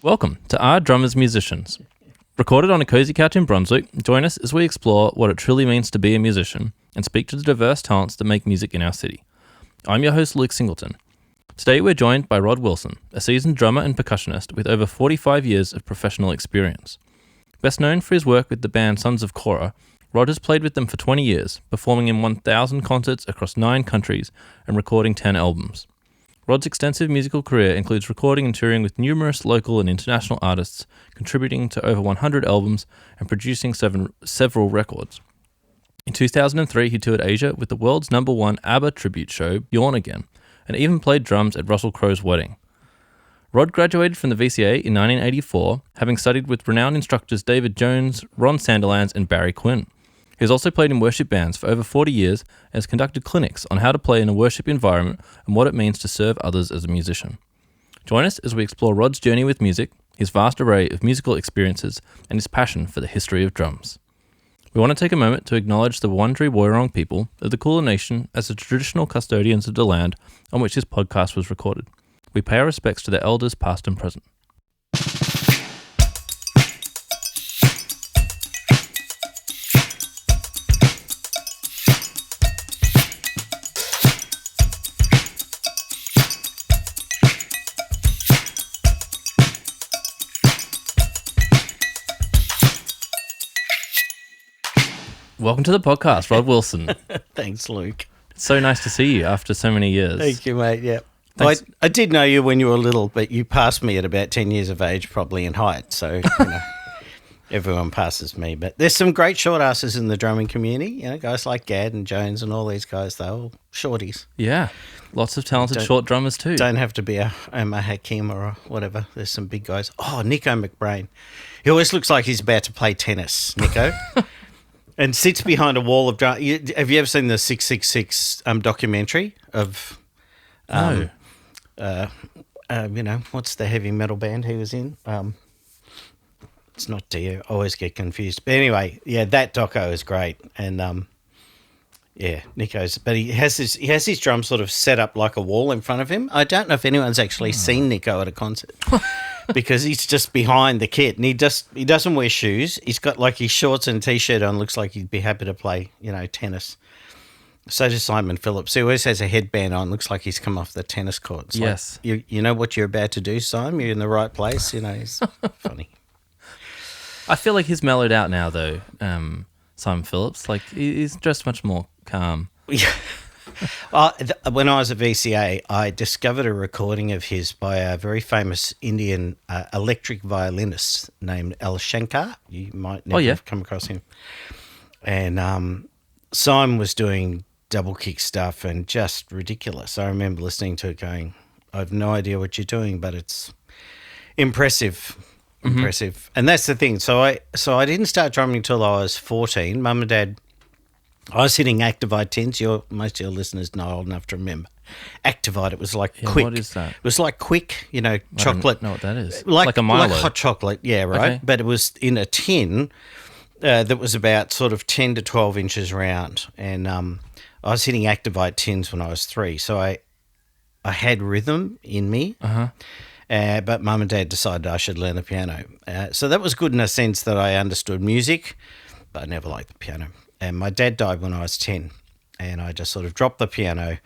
Welcome to Our Drummers Musicians. Recorded on a cozy couch in Brunswick, join us as we explore what it truly means to be a musician and speak to the diverse talents that make music in our city. I'm your host, Luke Singleton. Today we're joined by Rod Wilson, a seasoned drummer and percussionist with over 45 years of professional experience. Best known for his work with the band Sons of Korah, Rod has played with them for 20 years, performing in 1,000 concerts across 9 countries and recording 10 albums. Rod's extensive musical career includes recording and touring with numerous local and international artists, contributing to over 100 albums and producing several records. In 2003, he toured Asia with the world's #1 ABBA tribute show, Bjorn Again, and even played drums at Russell Crowe's wedding. Rod graduated from the VCA in 1984, having studied with renowned instructors David Jones, Ron Sandilands, and Barry Quinn. He has also played in worship bands for over 40 years and has conducted clinics on how to play in a worship environment and what it means to serve others as a musician. Join us as we explore Rod's journey with music, his vast array of musical experiences, and his passion for the history of drums. We want to take a moment to acknowledge the Wurundjeri Woiwurrung people of the Kulin Nation as the traditional custodians of the land on which this podcast was recorded. We pay our respects to their elders past and present. Welcome to the podcast, Rod Wilson. Thanks, Luke. It's so nice to see you after so many years. Thank you, mate. Yeah. I did know you when you were little, but you passed me at about 10 years of age, probably in height. So, everyone passes me. But there's some great short asses in the drumming community. Guys like Gadd and Jones and all these guys, they're all shorties. Yeah. Lots of talented short drummers too. Don't have to be a Omar Hakim or whatever. There's some big guys. Oh, Nico McBrain. He always looks like he's about to play tennis, Nico. And sits behind a wall of drum. Have you ever seen the 666 documentary of, No. What's the heavy metal band he was in? It's not Dio. I always get confused. But anyway, yeah, that doco is great. And Nico's. But he has his drum sort of set up like a wall in front of him. I don't know if anyone's actually seen Nico at a concert. Because he's just behind the kit and he doesn't wear shoes. He's got like his shorts and t-shirt on. Looks like he'd be happy to play, tennis. So does Simon Phillips. He always has a headband on. Looks like he's come off the tennis court. It's yes. Like, you know what you're about to do, Simon? You're in the right place. It's funny. I feel like he's mellowed out now though, Simon Phillips. Like he's just much more calm. Yeah. When I was at VCA, I discovered a recording of his by a very famous Indian electric violinist named Al Shankar. You might never have come across him. And Simon was doing double kick stuff and just ridiculous. I remember listening to it going, I have no idea what you're doing, but it's impressive. Mm-hmm. Impressive. And that's the thing. So I didn't start drumming until I was 14. Mum and Dad... I was hitting Activite tins. Most of your listeners know old enough to remember. Activite, it was like quick. What is that? It was like quick, chocolate. I don't know what that is. Like a Milo. Like hot chocolate, yeah, right? Okay. But it was in a tin that was about sort of 10 to 12 inches round. And I was hitting Activite tins when I was 3. So I had rhythm in me. Uh-huh. But Mum and Dad decided I should learn the piano. So that was good in a sense that I understood music, but I never liked the piano. And my dad died when I was 10, and I just sort of dropped the piano,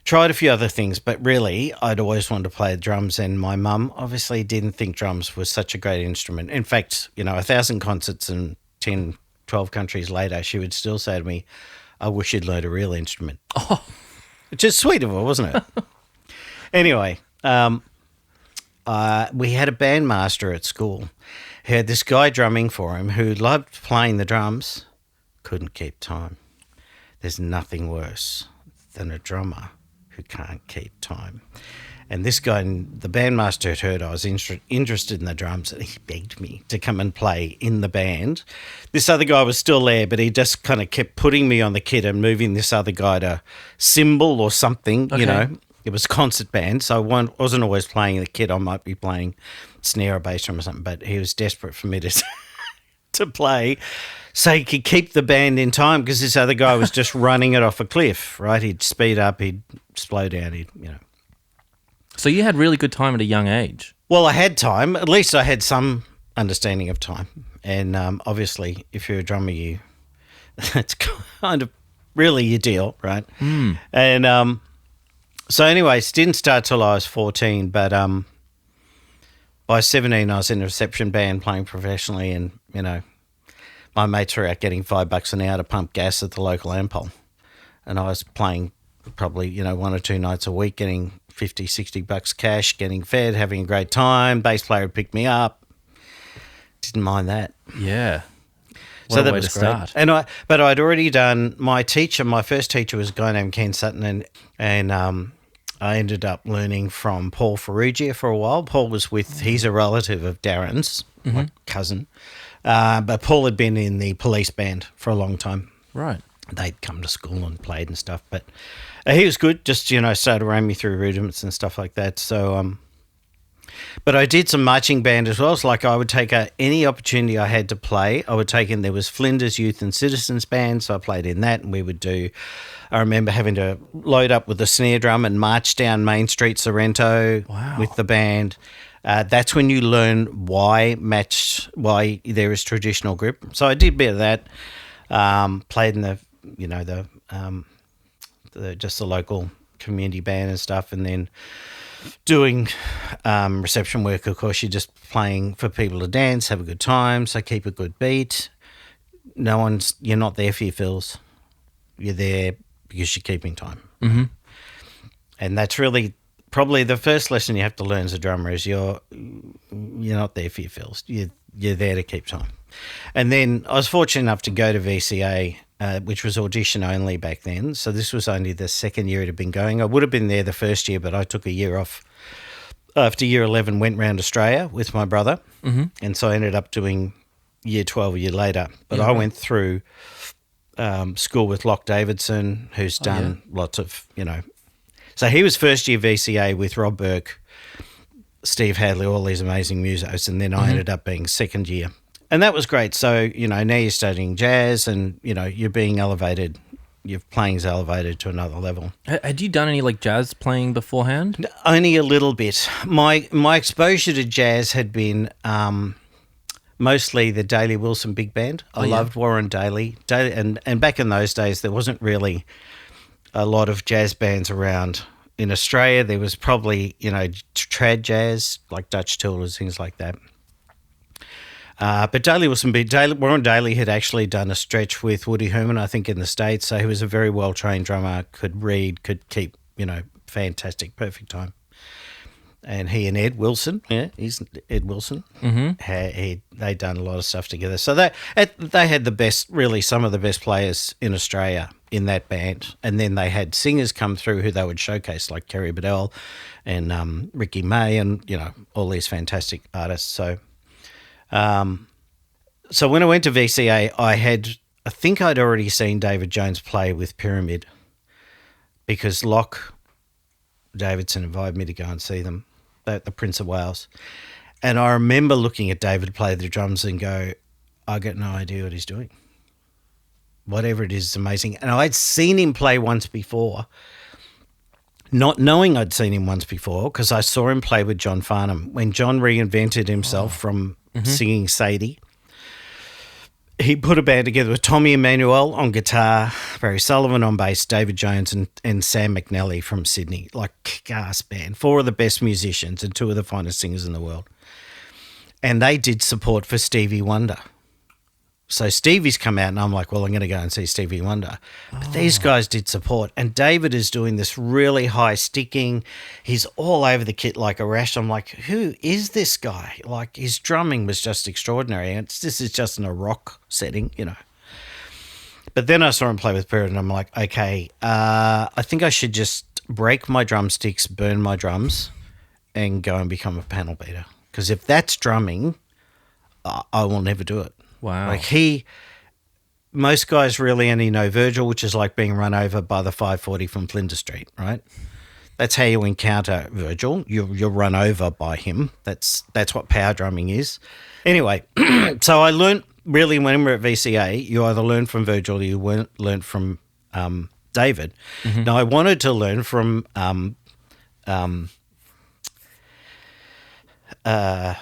tried a few other things, but really I'd always wanted to play the drums, and my mum obviously didn't think drums was such a great instrument. In fact, 1,000 concerts and 10, 12 countries later, she would still say to me, I wish you'd learned a real instrument. Oh. Which is sweet of her, wasn't it? Anyway, we had a bandmaster at school who had this guy drumming for him who loved playing the drums, couldn't keep time. There's nothing worse than a drummer who can't keep time. And this guy, the bandmaster, had heard I was interested in the drums, and he begged me to come and play in the band. This other guy was still there, but he just kind of kept putting me on the kit and moving this other guy to cymbal or something, Okay. It was a concert band, so I wasn't always playing the kit. I might be playing snare or bass drum or something, but he was desperate for me to play. So he could keep the band in time because this other guy was just running it off a cliff, right? He'd speed up, he'd slow down, So you had really good time at a young age. Well, I had time. At least I had some understanding of time. And obviously, if you're a drummer, that's kind of really your deal, right? And so anyways, didn't start till I was 14, but by 17 I was in a reception band playing professionally, and, my mates were out getting $5 an hour to pump gas at the local Ampol. And I was playing probably, 1 or 2 nights a week, getting $50-$60 cash, getting fed, having a great time. Bass player would pick me up. Didn't mind that. Yeah. So that was great. But I'd already done my first teacher was a guy named Ken Sutton, and I ended up learning from Paul Ferrugia for a while. Paul was he's a relative of Darren's, my cousin. But Paul had been in the police band for a long time. Right. They'd come to school and played and stuff. But he was good, just, started to run me through rudiments and stuff like that. So, but I did some marching band as well. It's like I would take any opportunity I had to play. I would take in, there was Flinders Youth and Citizens Band, so I played in that, and we would I remember having to load up with the snare drum and march down Main Street, Sorrento with the band. That's when you learn why there is traditional grip. So I did a bit of that. Played in just the local community band and stuff, and then doing reception work. Of course, you're just playing for people to dance, have a good time, so keep a good beat. You're not there for your fills. You're there because you're keeping time. Mm-hmm. And that's really probably the first lesson you have to learn as a drummer is you're not there for your fills. You're there to keep time. And then I was fortunate enough to go to VCA, which was audition only back then. So this was only the second year it had been going. I would have been there the first year, but I took a year off. After year 11, went round Australia with my brother. Mm-hmm. And so I ended up doing year 12 a year later. But I went through school with Locke Davidson, who's done lots of, So he was first year VCA with Rob Burke, Steve Hadley, all these amazing musos. And then I ended up being second year. And that was great. So, now you're studying jazz and, you're being elevated. Your playing's elevated to another level. Had you done any jazz playing beforehand? Only a little bit. My exposure to jazz had been mostly the Daley Wilson Big Band. I loved Warren Daley. And back in those days, there wasn't really a lot of jazz bands around in Australia. There was probably, trad jazz, like Dutch Tilders, things like that. But Daley Wilson, Warren Daley had actually done a stretch with Woody Herman, I think, in the States. So he was a very well-trained drummer, could read, could keep, fantastic, perfect time. And he and Ed Wilson, he's Ed Wilson, they'd done a lot of stuff together. So they had the best, really some of the best players in Australia in that band. And then they had singers come through who they would showcase, like Kerry Bedell and Ricky May and, all these fantastic artists. So when I went to VCA, I think I'd already seen David Jones play with Pyramid because Locke Davidson invited me to go and see them at the Prince of Wales. And I remember looking at David play the drums and go, I got no idea what he's doing. Whatever it is amazing. And I'd seen him play once before, not knowing I'd seen him once before because I saw him play with John Farnham. When John reinvented himself from singing Sadie, he put a band together with Tommy Emmanuel on guitar, Barry Sullivan on bass, David Jones and Sam McNally from Sydney. Like kick-ass band. 4 of the best musicians and 2 of the finest singers in the world. And they did support for Stevie Wonder. So Stevie's come out and I'm like, well, I'm going to go and see Stevie Wonder. But these guys did support. And David is doing this really high sticking. He's all over the kit like a rash. I'm like, who is this guy? Like his drumming was just extraordinary. And this is just in a rock setting, But then I saw him play with Pyramid and I'm like, okay, I think I should just break my drumsticks, burn my drums and go and become a panel beater. Because if that's drumming, I will never do it. Wow. Like most guys really only know Virgil, which is like being run over by the 540 from Flinders Street, right? That's how you encounter Virgil. You're run over by him. That's what power drumming is. Anyway, so I learned really when we were at VCA, you either learn from Virgil or you learn from David. Now I wanted to learn from Graham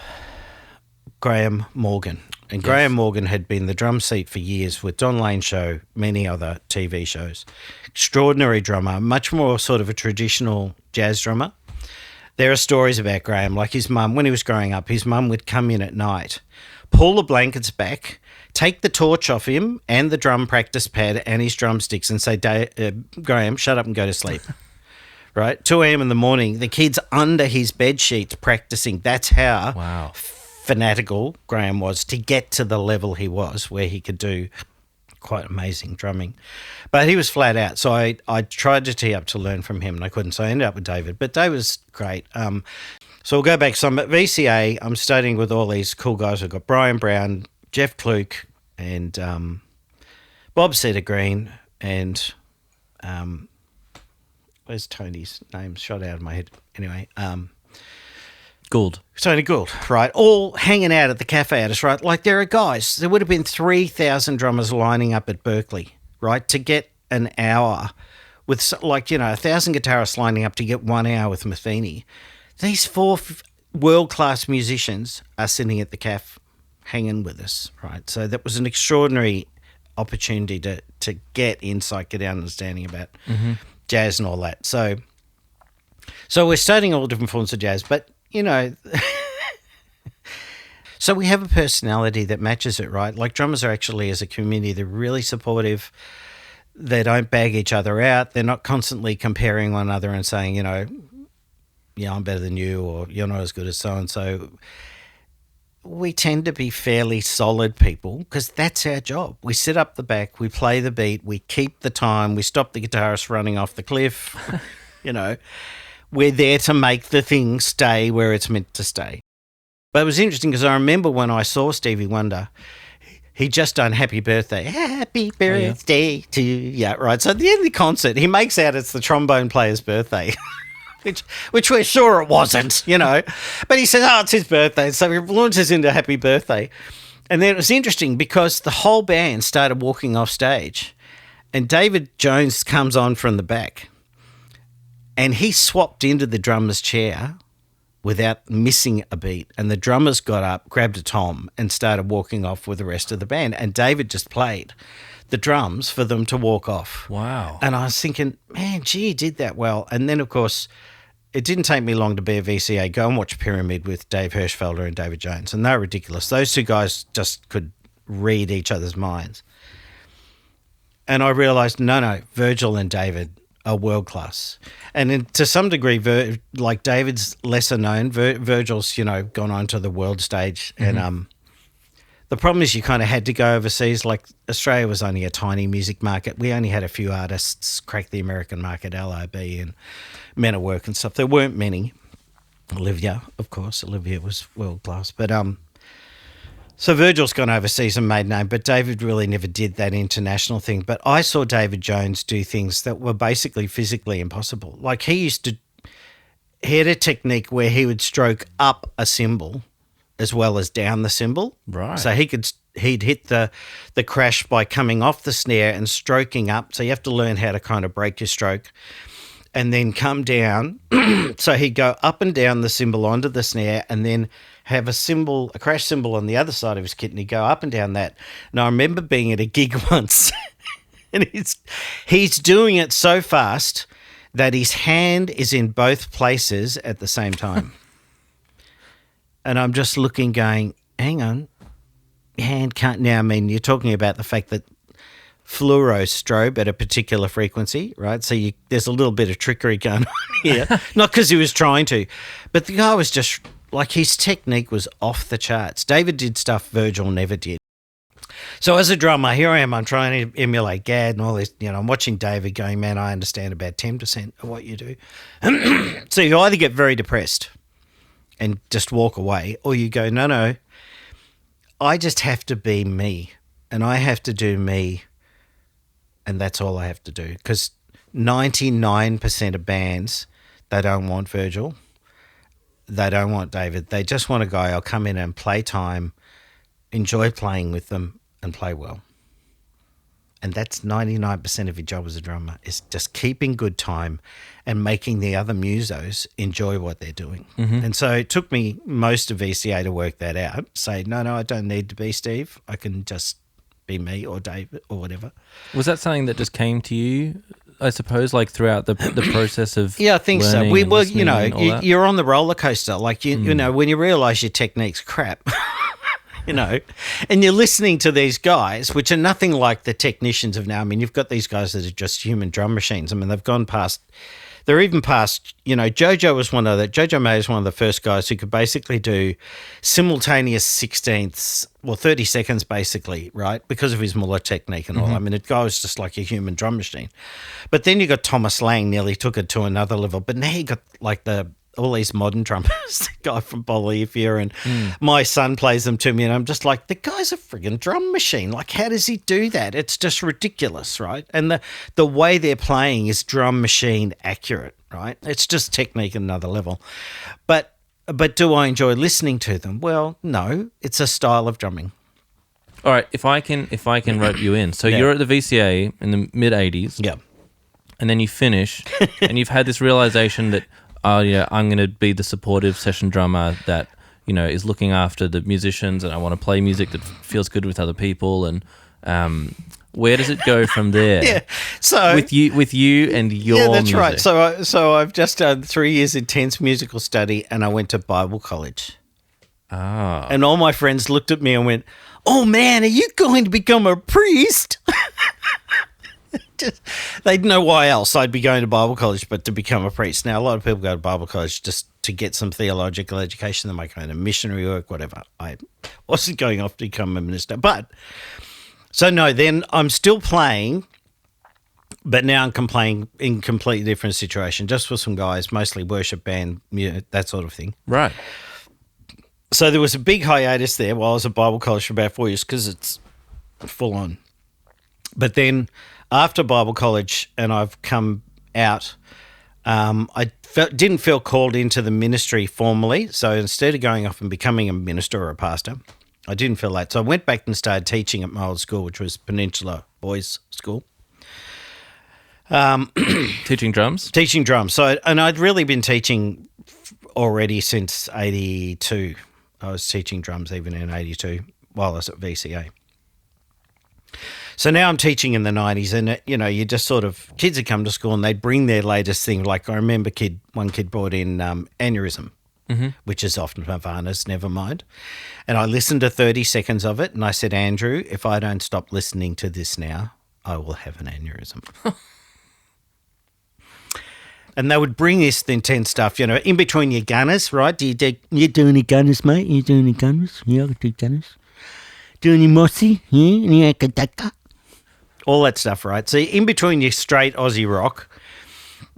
Morgan. And Graham Morgan had been the drum seat for years with Don Lane Show, many other TV shows. Extraordinary drummer, much more sort of a traditional jazz drummer. There are stories about Graham, like his mum, when he was growing up, his mum would come in at night, pull the blankets back, take the torch off him and the drum practice pad and his drumsticks and say, Graham, shut up and go to sleep. Right? 2 a.m. in the morning, the kid's under his bed sheets practicing. That's how fanatical Graham was to get to the level he was where he could do quite amazing drumming. But he was flat out. So I tried to tee up to learn from him and I couldn't. So I ended up with David. But David was great. So we'll go back. So I'm at VCA. I'm studying with all these cool guys. I've got Brian Brown, Jeff Kluke, and Bob Green, and where's Tony's name? Shot out of my head. Anyway, Gould. Tony Gould, right? All hanging out at the cafe at us, right? Like there are guys. There would have been 3,000 drummers lining up at Berkeley, right, to get an hour with, 1,000 guitarists lining up to get 1 hour with Matheny. These 4 world-class musicians are sitting at the cafe hanging with us, right? So that was an extraordinary opportunity to get insight, get out understanding about jazz and all that. So we're studying all different forms of jazz, but, so we have a personality that matches it, right? Like drummers are actually, as a community, they're really supportive. They don't bag each other out. They're not constantly comparing one another and saying, I'm better than you, or you're not as good as so-and-so. We tend to be fairly solid people because that's our job. We sit up the back, we play the beat, we keep the time, we stop the guitarist running off the cliff. We're there to make the thing stay where it's meant to stay. But it was interesting because I remember when I saw Stevie Wonder, he'd just done Happy Birthday. Happy birthday to you. Yeah, right. So at the end of the concert, he makes out it's the trombone player's birthday. Which we're sure it wasn't, But he says, it's his birthday. So he launches into Happy Birthday. And then it was interesting because the whole band started walking off stage and David Jones comes on from the back and he swapped into the drummer's chair without missing a beat. And the drummers got up, grabbed a tom and started walking off with the rest of the band. And David just played the drums for them to walk off. Wow. And I was thinking, man, gee, he did that well. And then, of course, it didn't take me long to be a VCA. Go and watch Pyramid with Dave Hirschfelder and David Jones. And they're ridiculous. Those two guys just could read each other's minds. And I realised, no, Virgil and David are world-class. And to some degree, like David's lesser known, Virgil's, gone on to the world stage. And the problem is you kind of had to go overseas. Like Australia was only a tiny music market. We only had a few artists crack the American market, LOB and Men at Work and stuff. There weren't many. Olivia, of course. Olivia was world-class. But so Virgil's gone overseas and made name, but David really never did that international thing. But I saw David Jones do things that were basically physically impossible. Like he had a technique where he would stroke up a cymbal as well as down the cymbal. Right. So he'd hit the crash by coming off the snare and stroking up. So you have to learn how to kind of break your stroke and then come down. So he'd go up and down the cymbal onto the snare and then have a crash cymbal on the other side of his kit, and he'd go up and down that. And I remember being at a gig once and he's doing it so fast that his hand is in both places at the same time. And I'm just looking going, hang on, your hand can't now. I mean, you're talking about the fact that fluoro strobe at a particular frequency, right? So there's a little bit of trickery going on here. Not because he was trying to, but the guy was just, like, his technique was off the charts. David did stuff Virgil never did. So as a drummer, here I am, I'm trying to emulate Gad and all this, I'm watching David going, man, I understand about 10% of what you do. So you either get very depressed and just walk away, or you go, no, I just have to be me and I have to do me and that's all I have to do. Because 99% of bands, they don't want Virgil. They don't want David. They just want a guy who'll come in and play time, enjoy playing with them and play well. and that's 99% of your job as a drummer, is just keeping good time and making the other musos enjoy what they're doing. And so it took me most of VCA to work that out. Say, no, I don't need to be Steve. I can just be me or David or whatever. Was that something that just came to you, I suppose, like throughout the process of I think so. You're on the roller coaster. Like, you know, when you realise your technique's crap, you know, and you're listening to these guys, which are nothing like the technicians of now. I mean, you've got these guys that are just human drum machines. I mean, they're even past, you know, Jojo May is one of the first guys who could basically do simultaneous 16ths, 30 seconds basically, right, because of his Muller technique and all. I mean, the guy was just like a human drum machine. But then you got Thomas Lang nearly took it to another level. But now you got like all these modern drummers, the guy from Bolivia, and my son plays them to me, and I'm just like, the guy's a friggin' drum machine. Like, how does he do that? It's just ridiculous, right? And the way they're playing is drum machine accurate, right? It's just technique at another level. But do I enjoy listening to them? Well, no, it's a style of drumming. All right, if I can rope you in. So you're at the VCA in the mid-'80s. Yeah. And then you finish, and you've had this realization that, oh, yeah, I'm going to be the supportive session drummer that, you know, is looking after the musicians, and I want to play music that feels good with other people. And where does it go from there? Yeah, so with you and your that's music? right. So I've just done 3 years intense musical study, and I went to Bible college. Ah, and all my friends looked at me and went, "Oh man, are you going to become a priest?" They didn't know why else I'd be going to Bible college but to become a priest. Now, a lot of people go to Bible college just to get some theological education. They might go into missionary work, whatever. I wasn't going off to become a minister. But, so no, then I'm still playing, but now I'm playing in a completely different situation, just with some guys, mostly worship band, that sort of thing. right. So there was a big hiatus there while I was at Bible college for about 4 years because it's full on. But then after Bible college and I've come out, I didn't feel called into the ministry formally. So instead of going off and becoming a minister or a pastor, I didn't feel that. So I went back and started teaching at my old school, which was Peninsula Boys School. Teaching drums? Teaching drums. And I'd really been teaching already since 82. I was teaching drums even in 82 while I was at VCA. So now I'm teaching in the 90s, and, you know, you just sort of, kids would come to school and they'd bring their latest thing. Like I remember one kid brought in aneurysm, which is often Havana's, never mind. And I listened to 30 seconds of it, and I said, Andrew, if I don't stop listening to this now, I will have an aneurysm. And they would bring this intense stuff, you know, in between your gunners, right? You do any gunners, mate? You do any gunners? Yeah, I do gunners. Do any mossy? Yeah, all that stuff, right? So in between your straight Aussie rock,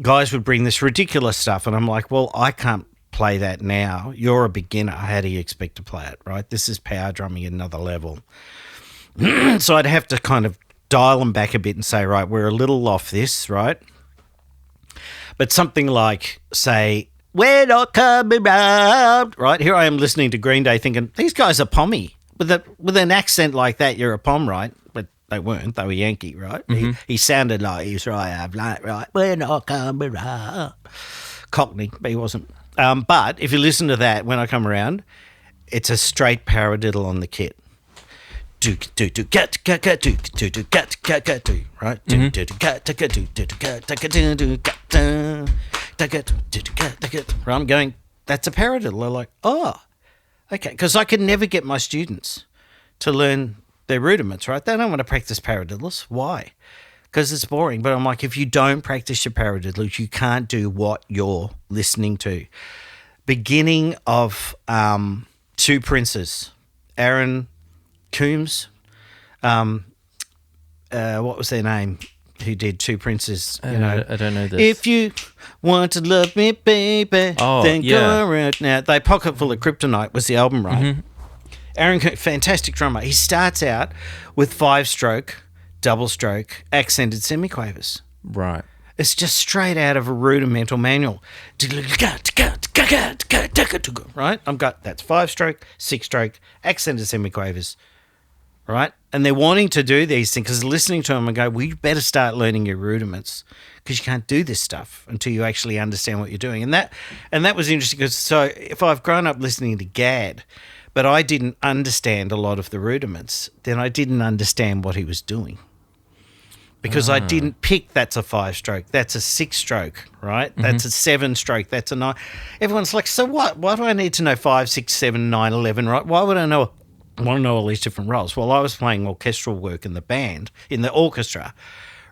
guys would bring this ridiculous stuff, and I'm like, well, I can't play that now. You're a beginner. How do you expect to play it, right? This is power drumming at another level. So I'd have to kind of dial them back a bit and say, right, we're a little off this, right? But something like, say, we're not coming out, right? Here I am listening to Green Day thinking, these guys are pommy. With an accent like that, you're a pom, right? But they weren't. They were Yankee, right? Mm-hmm. He sounded like he was right. We're not coming out. Cockney, but he wasn't. But if you listen to that, when I come around, it's a straight paradiddle on the kit. Right? I'm going, that's a paradiddle. They're like, oh, okay. Because I could never get my students to learn their rudiments, right? They don't want to practice paradiddles. Why? Because it's boring. But I'm like, if you don't practice your paradiddles, you can't do what you're listening to. Beginning of Two Princes, Aaron Coombs, what was their name? Who did Two Princes? You know, I don't know this. If you want to love me, baby, then go around. Now, They Pocket Full of Kryptonite was the album, right? Mm-hmm. Aaron Coombs, fantastic drummer. He starts out with 5-stroke, double-stroke, accented semiquavers. Right. It's just straight out of a rudimental manual. Right? That's 5-stroke, 6-stroke, accented semiquavers. right? And they're wanting to do these things because listening to them and go, well, you better start learning your rudiments because you can't do this stuff until you actually understand what you're doing. And that was interesting because so if I've grown up listening to Gad, but I didn't understand a lot of the rudiments, then I didn't understand what he was doing. Because I didn't pick that's a 5-stroke, that's a 6-stroke, right? Mm-hmm. That's a 7-stroke, that's a 9. Everyone's like, so what? Why do I need to know 5, 6, 7, 9, 11, right? Why would I want to know all these different roles? Well, I was playing orchestral work in the band, in the orchestra,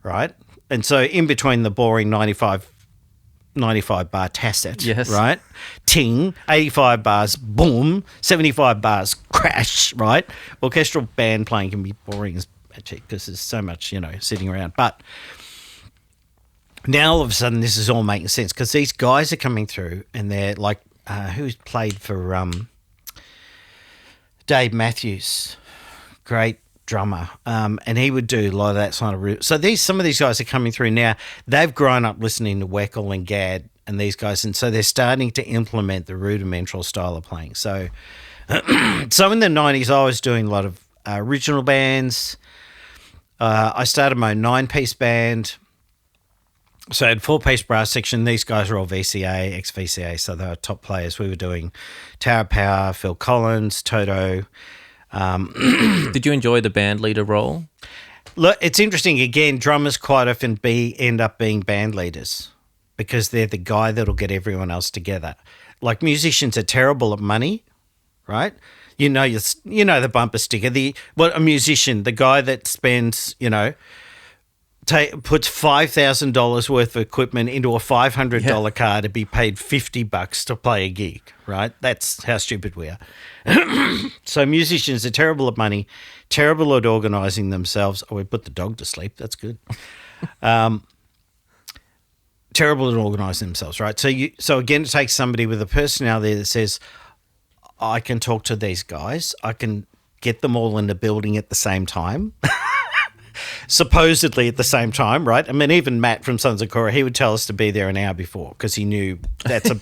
right? And so in between the boring 95 bar tacit, yes, right? Ting, 85 bars, boom, 75 bars, crash, right? Orchestral band playing can be boring as because there's so much, sitting around. But now all of a sudden this is all making sense because these guys are coming through and they're like, who's played for Dave Matthews, great drummer, and he would do a lot of that sort of. So some of these guys are coming through now. They've grown up listening to Weckl and Gad and these guys, and so they're starting to implement the rudimental style of playing. So, so in the 90s, I was doing a lot of original bands. I started my 9-piece band. So I had 4-piece brass section. These guys are all VCA, ex-VCA, so they were top players. We were doing Tower Power, Phil Collins, Toto. Did you enjoy the band leader role? Look, it's interesting. Again, drummers quite often end up being band leaders because they're the guy that'll get everyone else together. Like musicians are terrible at money, right? You know the bumper sticker. A musician, the guy that spends, puts $5,000 worth of equipment into a $500 car to be paid $50 to play a gig, right? That's how stupid we are. So musicians are terrible at money, terrible at organising themselves. Oh, we put the dog to sleep. That's good. Terrible at organising themselves, right? So again, it takes somebody with a personality that says, I can talk to these guys. I can get them all in the building at the same time. Supposedly at the same time, right? I mean, even Matt from Sons of Korah, he would tell us to be there an hour before because he knew that's a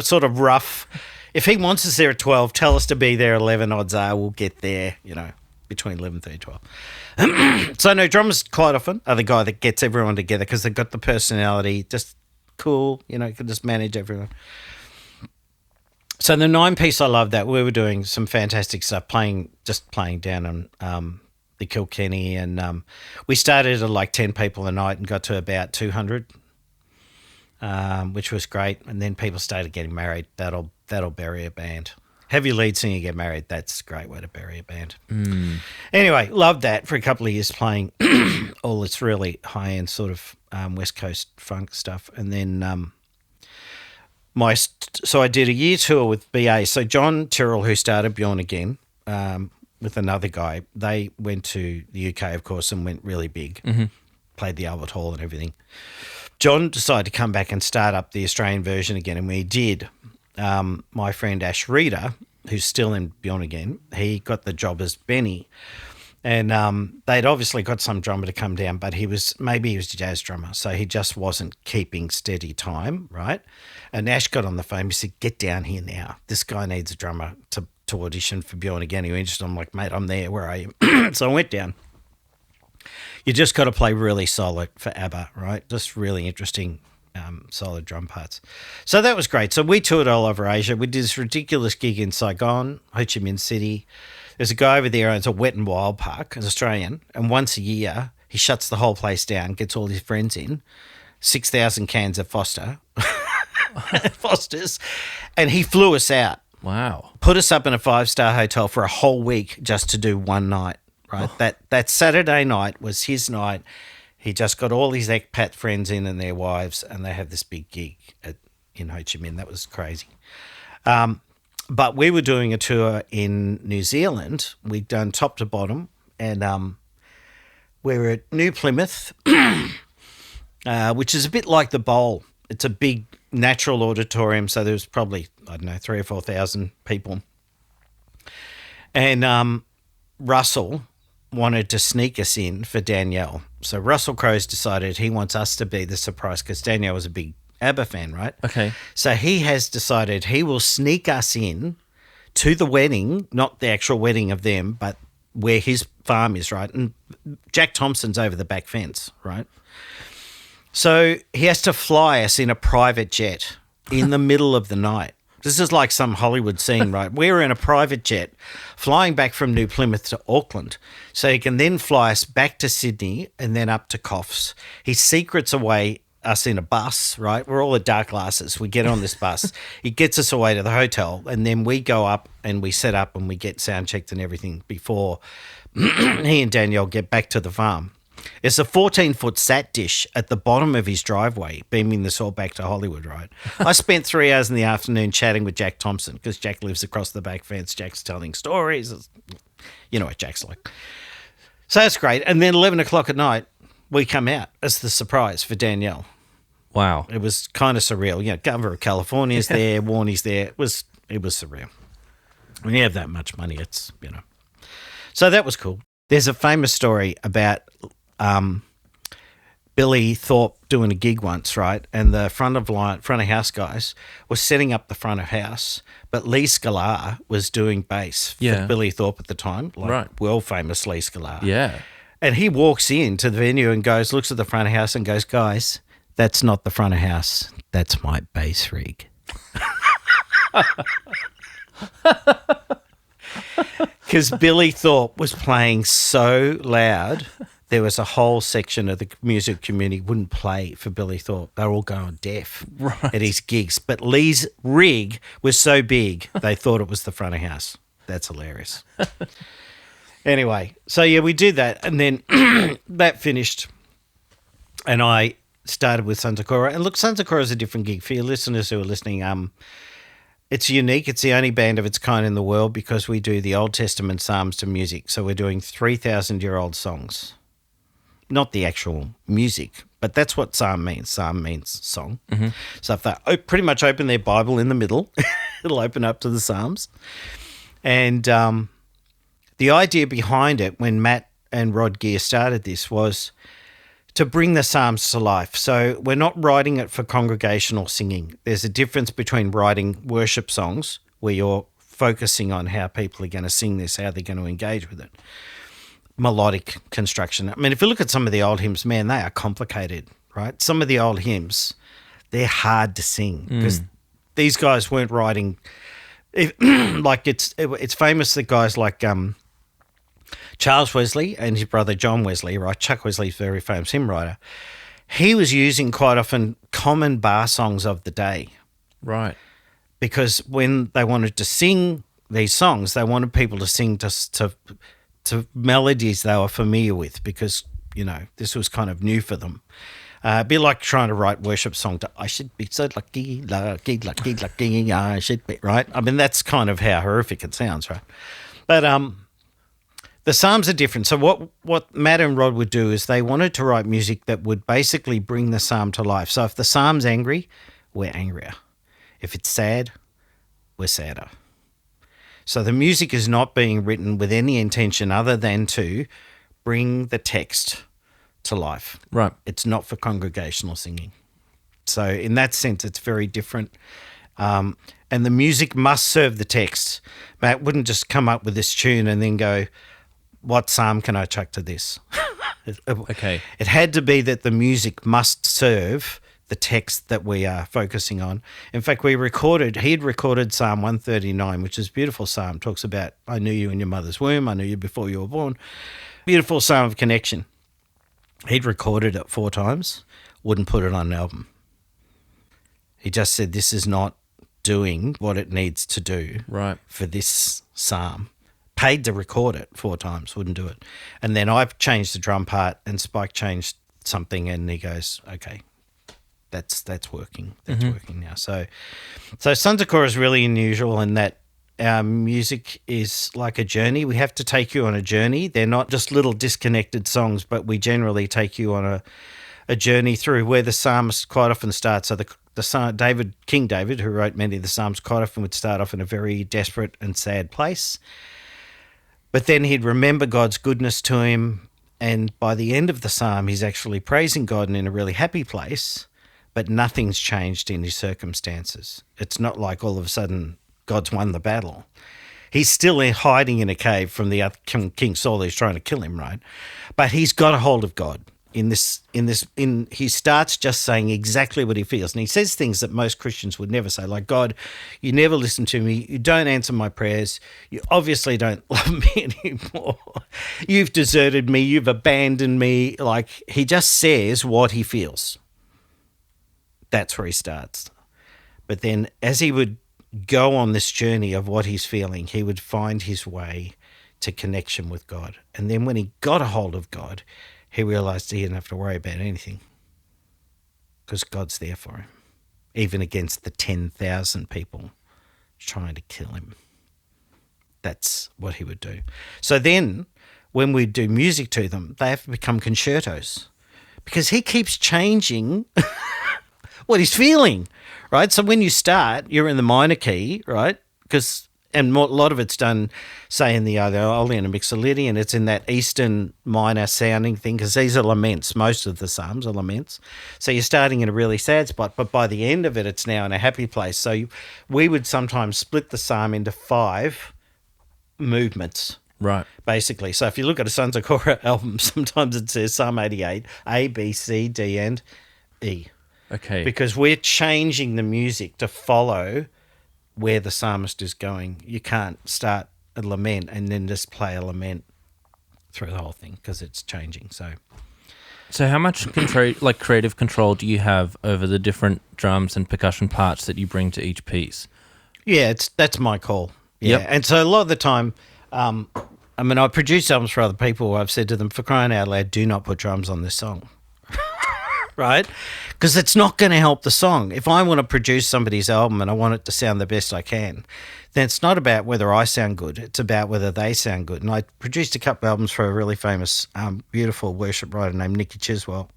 sort of rough. If he wants us there at 12, tell us to be there at 11. Odds are we'll get there, between 11:30 and 12. So no, drummers quite often are the guy that gets everyone together because they've got the personality, just cool, can just manage everyone. So the 9-piece, I love that. We were doing some fantastic stuff, playing down on the Kilkenny, and we started at like 10 people a night and got to about 200, which was great. And then people started getting married. That'll bury a band. Have your lead singer get married. That's a great way to bury a band. Mm. Anyway, loved that for a couple of years playing all this really high-end sort of West Coast funk stuff. And then so I did a year tour with BA. So John Tyrrell, who started Bjorn Again, with another guy, they went to the UK, of course, and went really big, played the Albert Hall and everything. John decided to come back and start up the Australian version again, and we did. My friend Ash Reeder, who's still in Bjorn Again, he got the job as Benny. And they'd obviously got some drummer to come down, but maybe he was a jazz drummer, so he just wasn't keeping steady time, right? And Ash got on the phone. He said, "Get down here now. This guy needs a drummer to audition for Bjorn Again." He was interested. I'm like, "Mate, I'm there. Where are you?" So I went down. You just got to play really solid for ABBA, right? Just really interesting, solid drum parts. So that was great. So we toured all over Asia. We did this ridiculous gig in Saigon, Ho Chi Minh City. There's a guy over there who owns a Wet and Wild Park, an Australian, and once a year he shuts the whole place down, gets all his friends in, 6,000 cans of Foster's, and he flew us out. Wow. Put us up in a 5-star hotel for a whole week just to do one night, right? Oh. That Saturday night was his night. He just got all his expat friends in and their wives, and they have this big gig in Ho Chi Minh. That was crazy. But we were doing a tour in New Zealand. We'd done top to bottom, and we were at New Plymouth, which is a bit like the Bowl. It's a big natural auditorium, so there was probably, 3,000 or 4,000 people. And Russell wanted to sneak us in for Danielle. So Russell Crowe's decided he wants us to be the surprise because Danielle was a big ABBA fan, right? Okay. So he has decided he will sneak us in to the wedding, not the actual wedding of them, but where his farm is, right? And Jack Thompson's over the back fence, right? So he has to fly us in a private jet in the middle of the night. This is like some Hollywood scene, right? We're in a private jet flying back from New Plymouth to Auckland. So he can then fly us back to Sydney and then up to Coffs. He secrets away us in a bus, right? We're all at dark glasses. We get on this bus. He gets us away to the hotel, and then we go up and we set up and we get sound checked and everything before he and Danielle get back to the farm. It's a 14-foot sat dish at the bottom of his driveway, beaming this all back to Hollywood, right? I spent 3 hours in the afternoon chatting with Jack Thompson because Jack lives across the back fence. Jack's telling stories. You know what Jack's like. So that's great. And then 11 o'clock at night, we come out as the surprise for Danielle. Wow. It was kind of surreal. You know, Governor of California's there, Warnie's there. It was surreal. When you have that much money, it's, you know. So that was cool. There's a famous story about Billy Thorpe doing a gig once, right? And the front of house guys were setting up the front of house, but Lee Sklar was doing bass for Billy Thorpe at the time, world famous Lee Sklar. Yeah. And he walks into the venue and looks at the front of house and goes, guys, that's not the front of house. That's my bass rig. Because Billy Thorpe was playing so loud, there was a whole section of the music community wouldn't play for Billy Thorpe. They were all going deaf at his gigs. But Lee's rig was so big, they thought it was the front of house. That's hilarious. Anyway, so yeah, we did that. And then that finished. And I started with Sons of Korah. And look, Sons of Korah is a different gig. For your listeners who are listening, it's unique. It's the only band of its kind in the world because we do the Old Testament Psalms to music. So we're doing 3,000-year-old songs. Not the actual music, but that's what psalm means. Psalm means song. Mm-hmm. So if they pretty much open their Bible in the middle, it'll open up to the Psalms. And the idea behind it when Matt and Rod Gear started this was to bring the Psalms to life. So we're not writing it for congregational singing. There's a difference between writing worship songs where you're focusing on how people are going to sing this, how they're going to engage with it. Melodic construction. I mean, if you look at some of the old hymns, man, they are complicated, right? Some of the old hymns, they're hard to sing because these guys weren't writing. It's famous that guys like Charles Wesley and his brother John Wesley, right? Chuck Wesley's very famous hymn writer. He was using quite often common bar songs of the day, right? Because when they wanted to sing these songs, they wanted people to sing to melodies they were familiar with because, you know, this was kind of new for them. A bit like trying to write worship song to I should be so lucky, I should be, right? I mean, that's kind of how horrific it sounds, right? But the Psalms are different. So what Matt and Rod would do is they wanted to write music that would basically bring the Psalm to life. So if the Psalm's angry, we're angrier. If it's sad, we're sadder. So the music is not being written with any intention other than to bring the text to life. Right. It's not for congregational singing. So in that sense, it's very different. And the music must serve the text. Matt wouldn't just come up with this tune and then go, what psalm can I chuck to this? Okay. It had to be that the music must serve the text that we are focusing on. In fact, he'd recorded Psalm 139, which is a beautiful psalm. Talks about, I knew you in your mother's womb. I knew you before you were born. Beautiful psalm of connection. He'd recorded it 4 times, wouldn't put it on an album. He just said, this is not doing what it needs to do for this psalm. Paid to record it 4 times, wouldn't do it. And then I've changed the drum part and Spike changed something and he goes, okay, that's working. That's working now. So Sons of Korah is really unusual in that our music is like a journey. We have to take you on a journey. They're not just little disconnected songs, but we generally take you on a journey through where the psalmist quite often starts. So King David, who wrote many of the psalms, quite often would start off in a very desperate and sad place. But then he'd remember God's goodness to him, and by the end of the psalm, he's actually praising God and in a really happy place, but nothing's changed in his circumstances. It's not like all of a sudden God's won the battle. He's still hiding in a cave from the other King Saul who's trying to kill him, right? But he's got a hold of God. He starts just saying exactly what he feels. And he says things that most Christians would never say, like, God, you never listen to me. You don't answer my prayers. You obviously don't love me anymore. You've deserted me. You've abandoned me. Like, he just says what he feels. That's where he starts. But then as he would go on this journey of what he's feeling, he would find his way to connection with God. And then when he got a hold of God, he realised he didn't have to worry about anything because God's there for him, even against the 10,000 people trying to kill him. That's what he would do. So then when we do music to them, they have to become concertos because he keeps changing what he's feeling, right? So when you start, you're in the minor key, right? A lot of it's done, say, in the Aeolian and Mixolydian. It's in that Eastern minor sounding thing because these are laments. Most of the psalms are laments. So you're starting in a really sad spot, but by the end of it, it's now in a happy place. So we would sometimes split the psalm into 5 movements. Right. Basically. So if you look at a Sons of Korah album, sometimes it says Psalm 88, A, B, C, D, and E. Okay. Because we're changing the music to follow where the psalmist is going. You can't start a lament and then just play a lament through the whole thing because it's changing. So how much creative control do you have over the different drums and percussion parts that you bring to each piece? Yeah, that's my call. Yeah. Yep. And so a lot of the time, I produce albums for other people. I've said to them, for crying out loud, do not put drums on this song. Right? Because it's not going to help the song. If I want to produce somebody's album and I want it to sound the best I can, then it's not about whether I sound good. It's about whether they sound good. And I produced a couple of albums for a really famous, beautiful worship writer named Nikki Chiswell.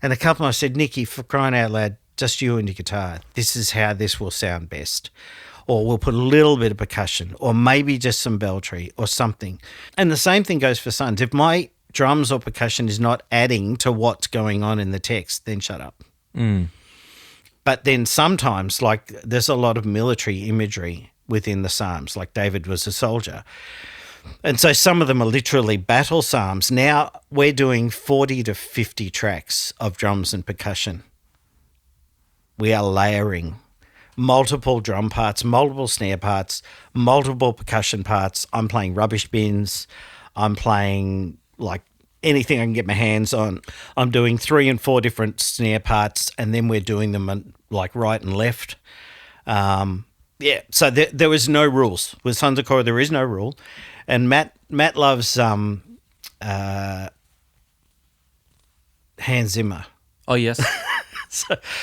And a couple, I said, Nikki, for crying out loud, just you and your guitar. This is how this will sound best. Or we'll put a little bit of percussion or maybe just some beltry or something. And the same thing goes for Sons. If my drums or percussion is not adding to what's going on in the text, then shut up. But then sometimes, like, there's a lot of military imagery within the Psalms, like David was a soldier. And so some of them are literally battle psalms. Now we're doing 40 to 50 tracks of drums and percussion. We are layering multiple drum parts, multiple snare parts, multiple percussion parts. I'm playing rubbish bins. I'm playing like anything I can get my hands on. I'm doing 3 and 4 different snare parts, and then we're doing them like right and left. So there was no rules. With Sons of Korah, there is no rule. And Matt loves Hans Zimmer. Oh, yes.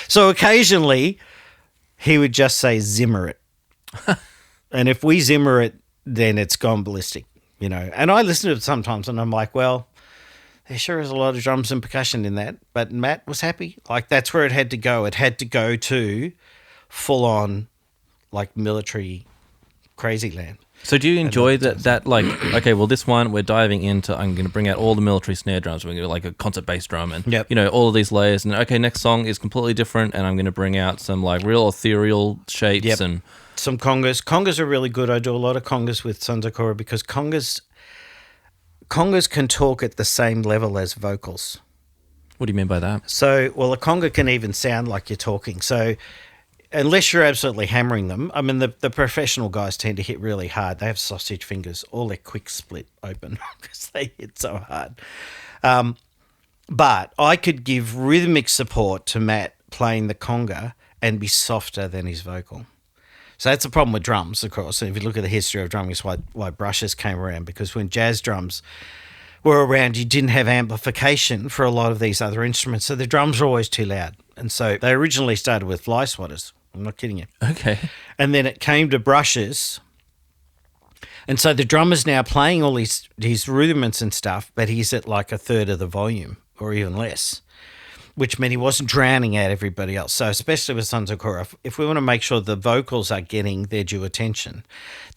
So occasionally he would just say Zimmer it. And if we Zimmer it, then it's gone ballistic. And I listen to it sometimes and I'm like, well, there sure is a lot of drums and percussion in that. But Matt was happy. Like, that's where it had to go. It had to go to full on, like, military crazy land. So do you enjoy that like, okay, well, this one we're diving into, I'm going to bring out all the military snare drums. We're going to like a concert bass drum and, all of these layers. And okay, next song is completely different. And I'm going to bring out some like real ethereal shapes and some congas. Congas are really good. I do a lot of congas with Sons of Korah because congas can talk at the same level as vocals. What do you mean by that? So, well, a conga can even sound like you're talking. So unless you're absolutely hammering them, I mean, the professional guys tend to hit really hard. They have sausage fingers. All their quick split open because they hit so hard. But I could give rhythmic support to Matt playing the conga and be softer than his vocal. So that's the problem with drums, of course. And if you look at the history of drumming, it's why brushes came around, because when jazz drums were around, you didn't have amplification for a lot of these other instruments. So the drums were always too loud. And so they originally started with fly swatters. I'm not kidding you. Okay. And then it came to brushes. And so the drummer's now playing all his rudiments and stuff, but he's at like a third of the volume or even less, which meant he wasn't drowning out everybody else. So especially with Sons of Korah, if we want to make sure the vocals are getting their due attention,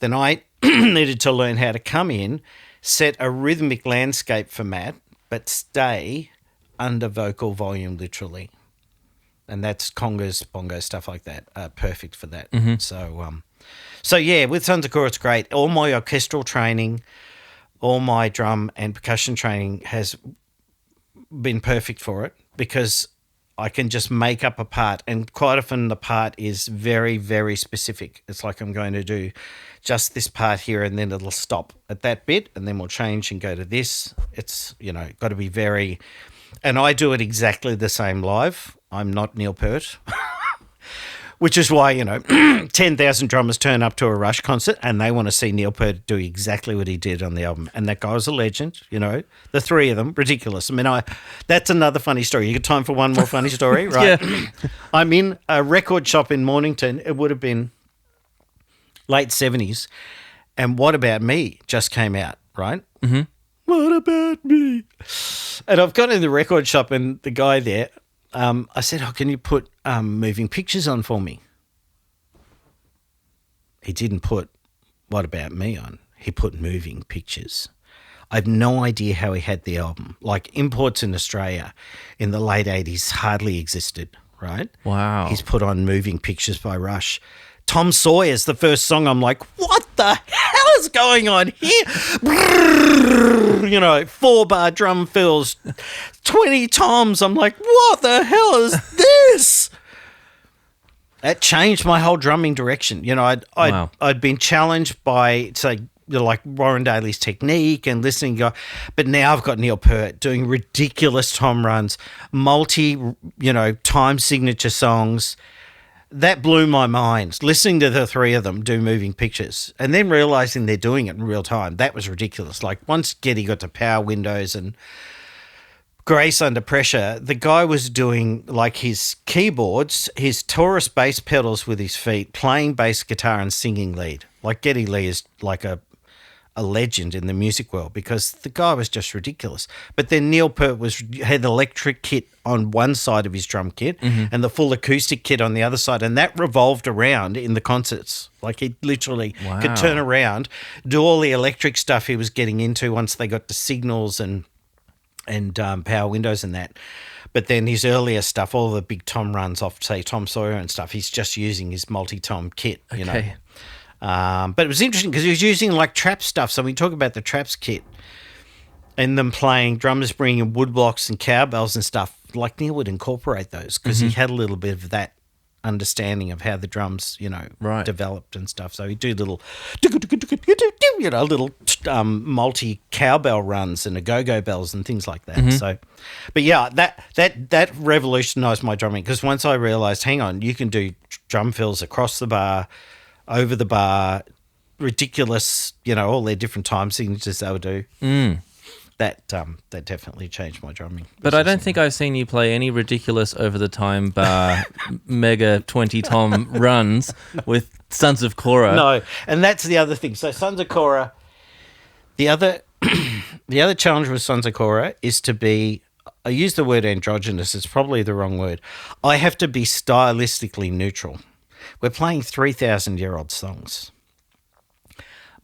then I needed to learn how to come in, set a rhythmic landscape for Matt, but stay under vocal volume literally. And that's congas, bongos, stuff like that, perfect for that. Mm-hmm. So So, yeah, with Sons of Korah, it's great. All my orchestral training, all my drum and percussion training has been perfect for it because I can just make up a part, and quite often the part is very, very specific. It's like I'm going to do just this part here and then it'll stop at that bit and then we'll change and go to this. It's, got to be very... And I do it exactly the same live. I'm not Neil Peart. Which is why, 10,000 drummers turn up to a Rush concert and they want to see Neil Peart do exactly what he did on the album. And that guy was a legend, the three of them, ridiculous. I mean, that's another funny story. You got time for one more funny story, right? Yeah. I'm in a record shop in Mornington. It would have been late 70s. And What About Me just came out, right? Mm-hmm. What about me? And I've gone in the record shop and the guy there, I said, can you put moving pictures on for me? He didn't put What About Me on. He put moving pictures. I have no idea how he had the album. Like, imports in Australia in the late 80s hardly existed, right? Wow. He's put on Moving Pictures by Rush. Tom Sawyer's the first song. I'm like, what the hell is going on here? 4-bar drum fills, 20 toms. I'm like, what the hell is this? That changed my whole drumming direction. I'd been challenged by, say, like Warren Daly's technique and listening, but now I've got Neil Peart doing ridiculous tom runs, time signature songs. That blew my mind, listening to the three of them do moving pictures and then realising they're doing it in real time. That was ridiculous. Like, once Geddy got to Power Windows and Grace Under Pressure, the guy was doing, like, his keyboards, his Taurus bass pedals with his feet, playing bass guitar and singing lead. Like, Geddy Lee is like a legend in the music world because the guy was just ridiculous. But then Neil Peart had electric kit on one side of his drum kit and the full acoustic kit on the other side, and that revolved around in the concerts. Like, he literally could turn around, do all the electric stuff he was getting into once they got to Signals and Power Windows and that. But then his earlier stuff, all the big tom runs off, say, Tom Sawyer and stuff, he's just using his multi-tom kit, Okay. But it was interesting because he was using like trap stuff. So we talk about the traps kit and them playing, drummers bringing in woodblocks and cowbells and stuff. Like, Neil would incorporate those because he had a little bit of that understanding of how the drums, developed and stuff. So he'd do little, multi cowbell runs and go-go bells and things like that. So, but yeah, that revolutionized my drumming because once I realized, hang on, you can do drum fills across the bar, over the bar, ridiculous, all their different time signatures they would do. That definitely changed my drumming. But I don't think I've seen you play any ridiculous over-the-time bar mega 20-tom runs with Sons of Korah. No, and that's the other thing. So Sons of Korah, the other challenge with Sons of Korah is to be, I use the word androgynous, it's probably the wrong word. I have to be stylistically neutral. We're playing 3,000-year-old songs.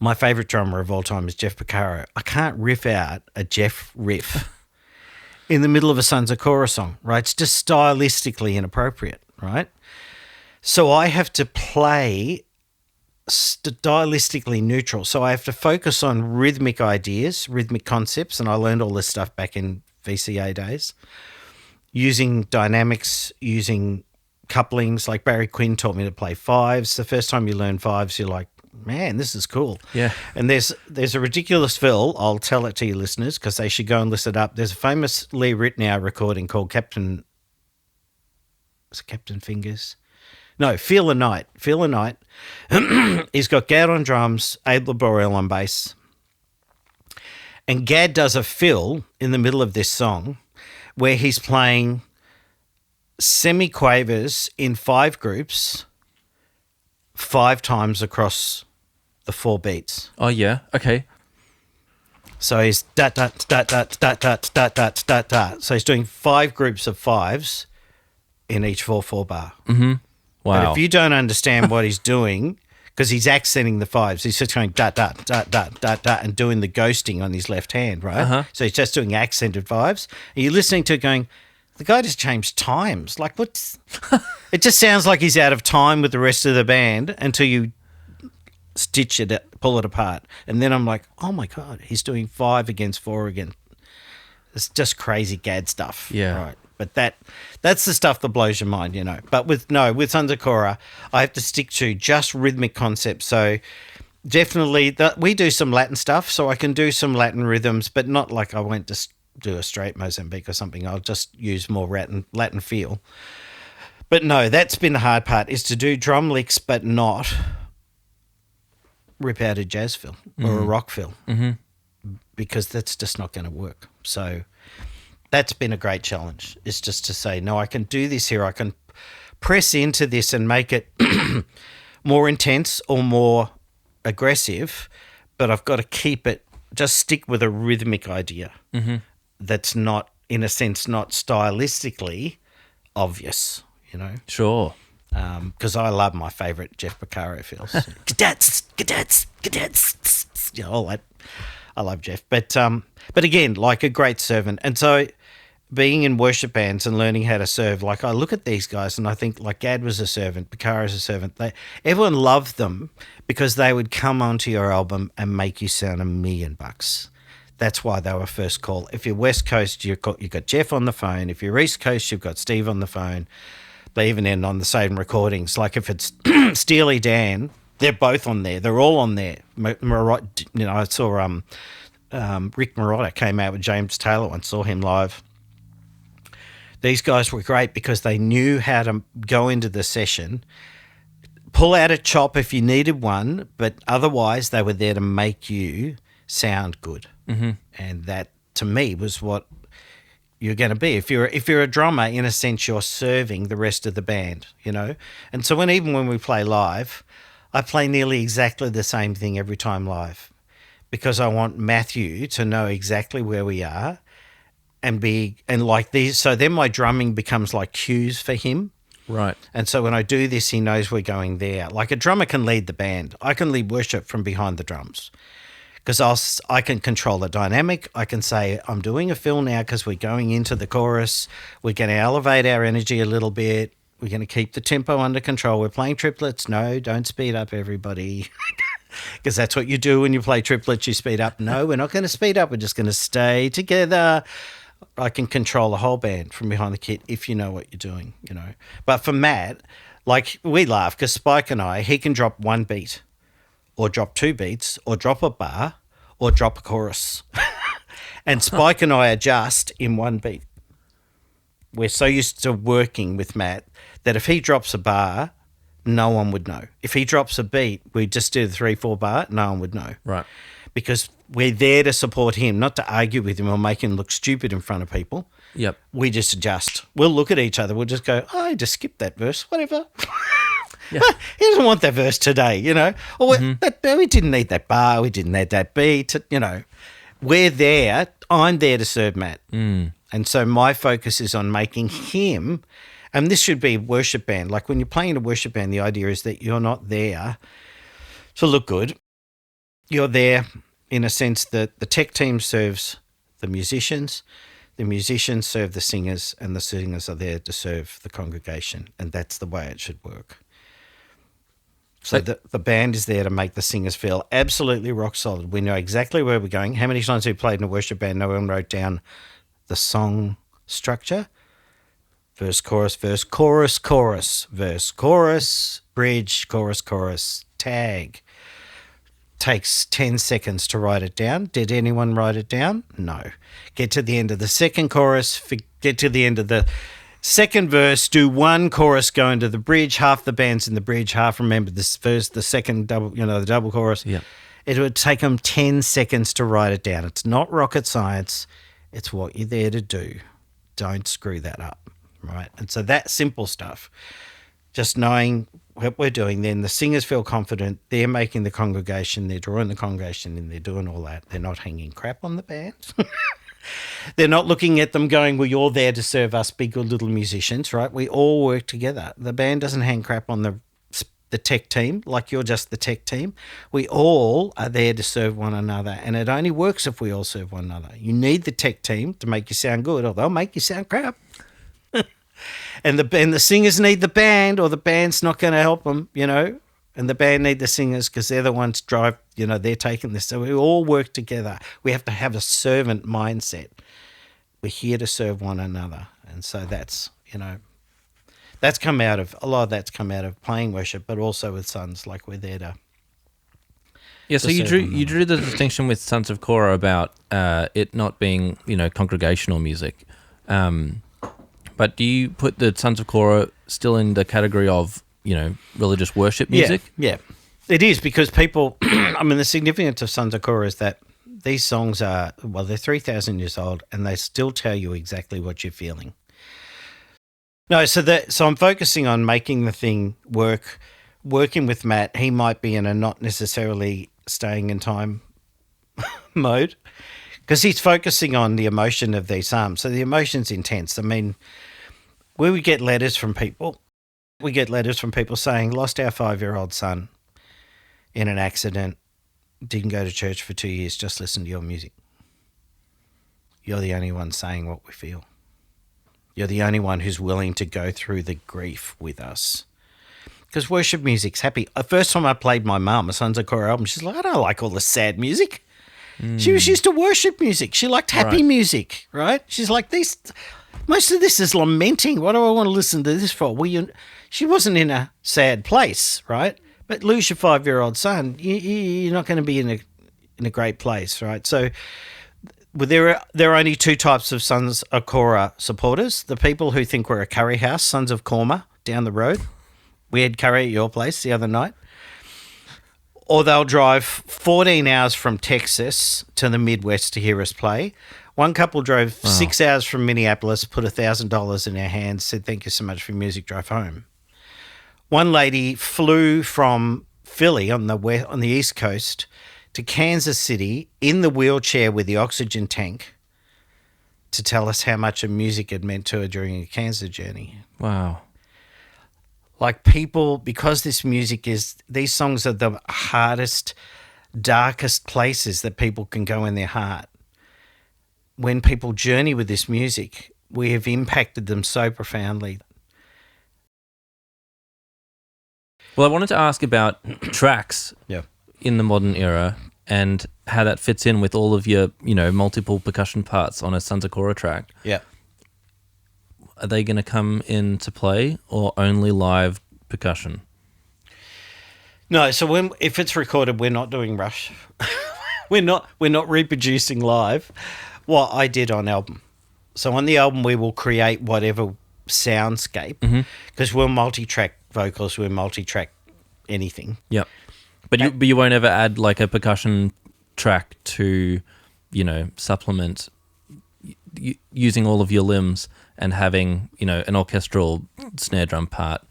My favourite drummer of all time is Jeff Porcaro. I can't riff out a Jeff riff in the middle of a Sons of Korah song, right? It's just stylistically inappropriate, right? So I have to play stylistically neutral. So I have to focus on rhythmic ideas, rhythmic concepts, and I learned all this stuff back in VCA days, using dynamics, using couplings. Like Barry Quinn taught me to play fives. The first time you learn fives, you're like, man, this is cool. Yeah. And there's a ridiculous fill. I'll tell it to you listeners because they should go and listen it up. There's a famous Lee Ritenour recording called Captain Fingers? No, Feel the Night. Feel the Night. He's got Gad on drums, Abe Laboriel on bass. And Gad does a fill in the middle of this song where he's playing semi-quavers in 5 groups 5 times across the 4 beats. Oh, yeah. Okay. So he's da da da da da da da da da da. So he's doing 5 groups of 5s in each 4/4 bar. Mm-hmm. Wow. But if you don't understand what he's doing, because he's accenting the 5s, he's just going da da da da da da and doing the ghosting on his left hand, right? Uh-huh. So he's just doing accented 5s. And you're listening to it going, the guy just changed times. Like, what's... It just sounds like he's out of time with the rest of the band until you stitch it, pull it apart. And then I'm like, oh my God, he's doing 5 against 4 again. It's just crazy gad stuff. Yeah. Right. But that's the stuff that blows your mind, But with Sons of Korah, I have to stick to just rhythmic concepts. So definitely we do some Latin stuff, so I can do some Latin rhythms, but not like I won't just do a straight Mozambique or something. I'll just use more Latin feel. But no, that's been the hard part, is to do drum licks but not rip out a jazz fill or a rock fill, because that's just not going to work. So that's been a great challenge, is just to say, no, I can do this here. I can press into this and make it more intense or more aggressive, but I've got to keep it, just stick with a rhythmic idea that's not, in a sense, not stylistically obvious, Sure. Because I love my favourite Jeff Beccaro fills. Cadets, all that. I love Jeff. But again, like a great servant. And so being in worship bands and learning how to serve, like I look at these guys and I think like Gad was a servant, Beccaro's a servant. Everyone loved them because they would come onto your album and make you sound $1 million. That's why they were first call. If you're West Coast, you've got Jeff on the phone. If you're East Coast, you've got Steve on the phone. They even end on the same recordings. Like if it's Steely Dan, they're both on there. They're all on there. I saw Rick Marotta came out with James Taylor once, saw him live. These guys were great because they knew how to go into the session, pull out a chop if you needed one, but otherwise they were there to make you sound good. And that, to me, was what you're going to be. If you're a drummer, in a sense, you're serving the rest of the band, And so even when we play live, I play nearly exactly the same thing every time live, because I want Matthew to know exactly where we are and like these. So then my drumming becomes like cues for him. Right. And so when I do this, he knows we're going there. Like a drummer can lead the band. I can lead worship from behind the drums, because I can control the dynamic. I can say, I'm doing a fill now because we're going into the chorus. We're going to elevate our energy a little bit. We're going to keep the tempo under control. We're playing triplets. No, don't speed up, everybody. Because that's what you do when you play triplets. You speed up. No, we're not going to speed up. We're just going to stay together. I can control the whole band from behind the kit if you know what you're doing, But for Matt, like, we laugh because Spike and he can drop 1 beat or drop 2 beats or drop a bar or drop a chorus. And Spike and I adjust in 1 beat. We're so used to working with Matt that if he drops a bar, no one would know. If he drops a beat, we just do the 3/4 bar, no one would know. Right. Because we're there to support him, not to argue with him or make him look stupid in front of people. Yep. We just adjust. We'll look at each other. We'll just go, I just skipped that verse, whatever. Yeah. He doesn't want that verse today, Or we didn't need that bar. We didn't need that beat, We're there. I'm there to serve Matt. And so my focus is on making him, and this should be worship band. Like when you're playing in a worship band, the idea is that you're not there to look good. You're there in a sense that the tech team serves the musicians serve the singers, and the singers are there to serve the congregation, and that's the way it should work. So the band is there to make the singers feel absolutely rock solid. We know exactly where we're going. How many times have we played in a worship band? No one wrote down the song structure. Verse, chorus, verse, chorus, chorus, verse, chorus, bridge, chorus, chorus, tag. Takes 10 seconds to write it down. Did anyone write it down? No. Get to the end of the second chorus, get to the end of the second verse, do 1 chorus, go into the bridge, half the band's in the bridge, half remember this first, the second double, the double chorus. Yeah. It would take them 10 seconds to write it down. It's not rocket science. It's what you're there to do. Don't screw that up, right? And so that simple stuff, just knowing what we're doing, then the singers feel confident. They're making the congregation, they're drawing the congregation, and they're doing all that. They're not hanging crap on the band. They're not looking at them going, well, you're there to serve us big or little musicians, right? We all work together. The band doesn't hang crap on the tech team like you're just the tech team. We all are there to serve one another, and it only works if we all serve one another. You need the tech team to make you sound good, or they'll make you sound crap. And the singers need the band, or the band's not going to help them, And the band need the singers because they're the ones drive, they're taking this. So we all work together. We have to have a servant mindset. We're here to serve one another. And so that's come out of, a lot of that's come out of playing worship, but also with Sons, like we're there to. Yeah, so you drew the distinction with Sons of Korah about it not being, congregational music. But do you put the Sons of Korah still in the category of, religious worship music? Yeah. It is because people, the significance of Sons of Korah is that these songs are, they're 3,000 years old and they still tell you exactly what you're feeling. No, so I'm focusing on making the thing work, working with Matt. He might be in a not necessarily staying in time mode because he's focusing on the emotion of these psalms. So the emotion's intense. When we get letters from people, saying, lost our 5-year-old son in an accident, didn't go to church for 2 years, just listen to your music. You're the only one saying what we feel. You're the only one who's willing to go through the grief with us. Because worship music's happy. The first time I played my mum a Sons of Korah album, she's like, I don't like all the sad music. She was used to worship music. She liked happy music, right? She's like, most of this is lamenting. What do I want to listen to this for? She wasn't in a sad place, right? But lose your 5-year-old son, you're not going to be in a great place, right? So there are only two types of Sons of Korah supporters. The people who think we're a curry house, Sons of Korah, down the road. We had curry at your place the other night. Or they'll drive 14 hours from Texas to the Midwest to hear us play. One couple drove 6 hours from Minneapolis, put $1,000 in our hands, said, thank you so much for your music, drive home. One lady flew from Philly on the East Coast to Kansas City in the wheelchair with the oxygen tank to tell us how much of music had meant to her during a cancer journey. Wow. Like people, because these songs are the hardest, darkest places that people can go in their heart. When people journey with this music, we have impacted them so profoundly. Well, I wanted to ask about tracks in the modern era and how that fits in with all of your, multiple percussion parts on a Sons of Korah track. Yeah. Are they going to come into play or only live percussion? No, so if it's recorded, we're not doing rush. we're not reproducing live what I did on album. So on the album, we will create whatever soundscape because we're multi-track vocals, we're multi-track anything. Yep. But you won't ever add like a percussion track to, supplement using all of your limbs and having, an orchestral snare drum part,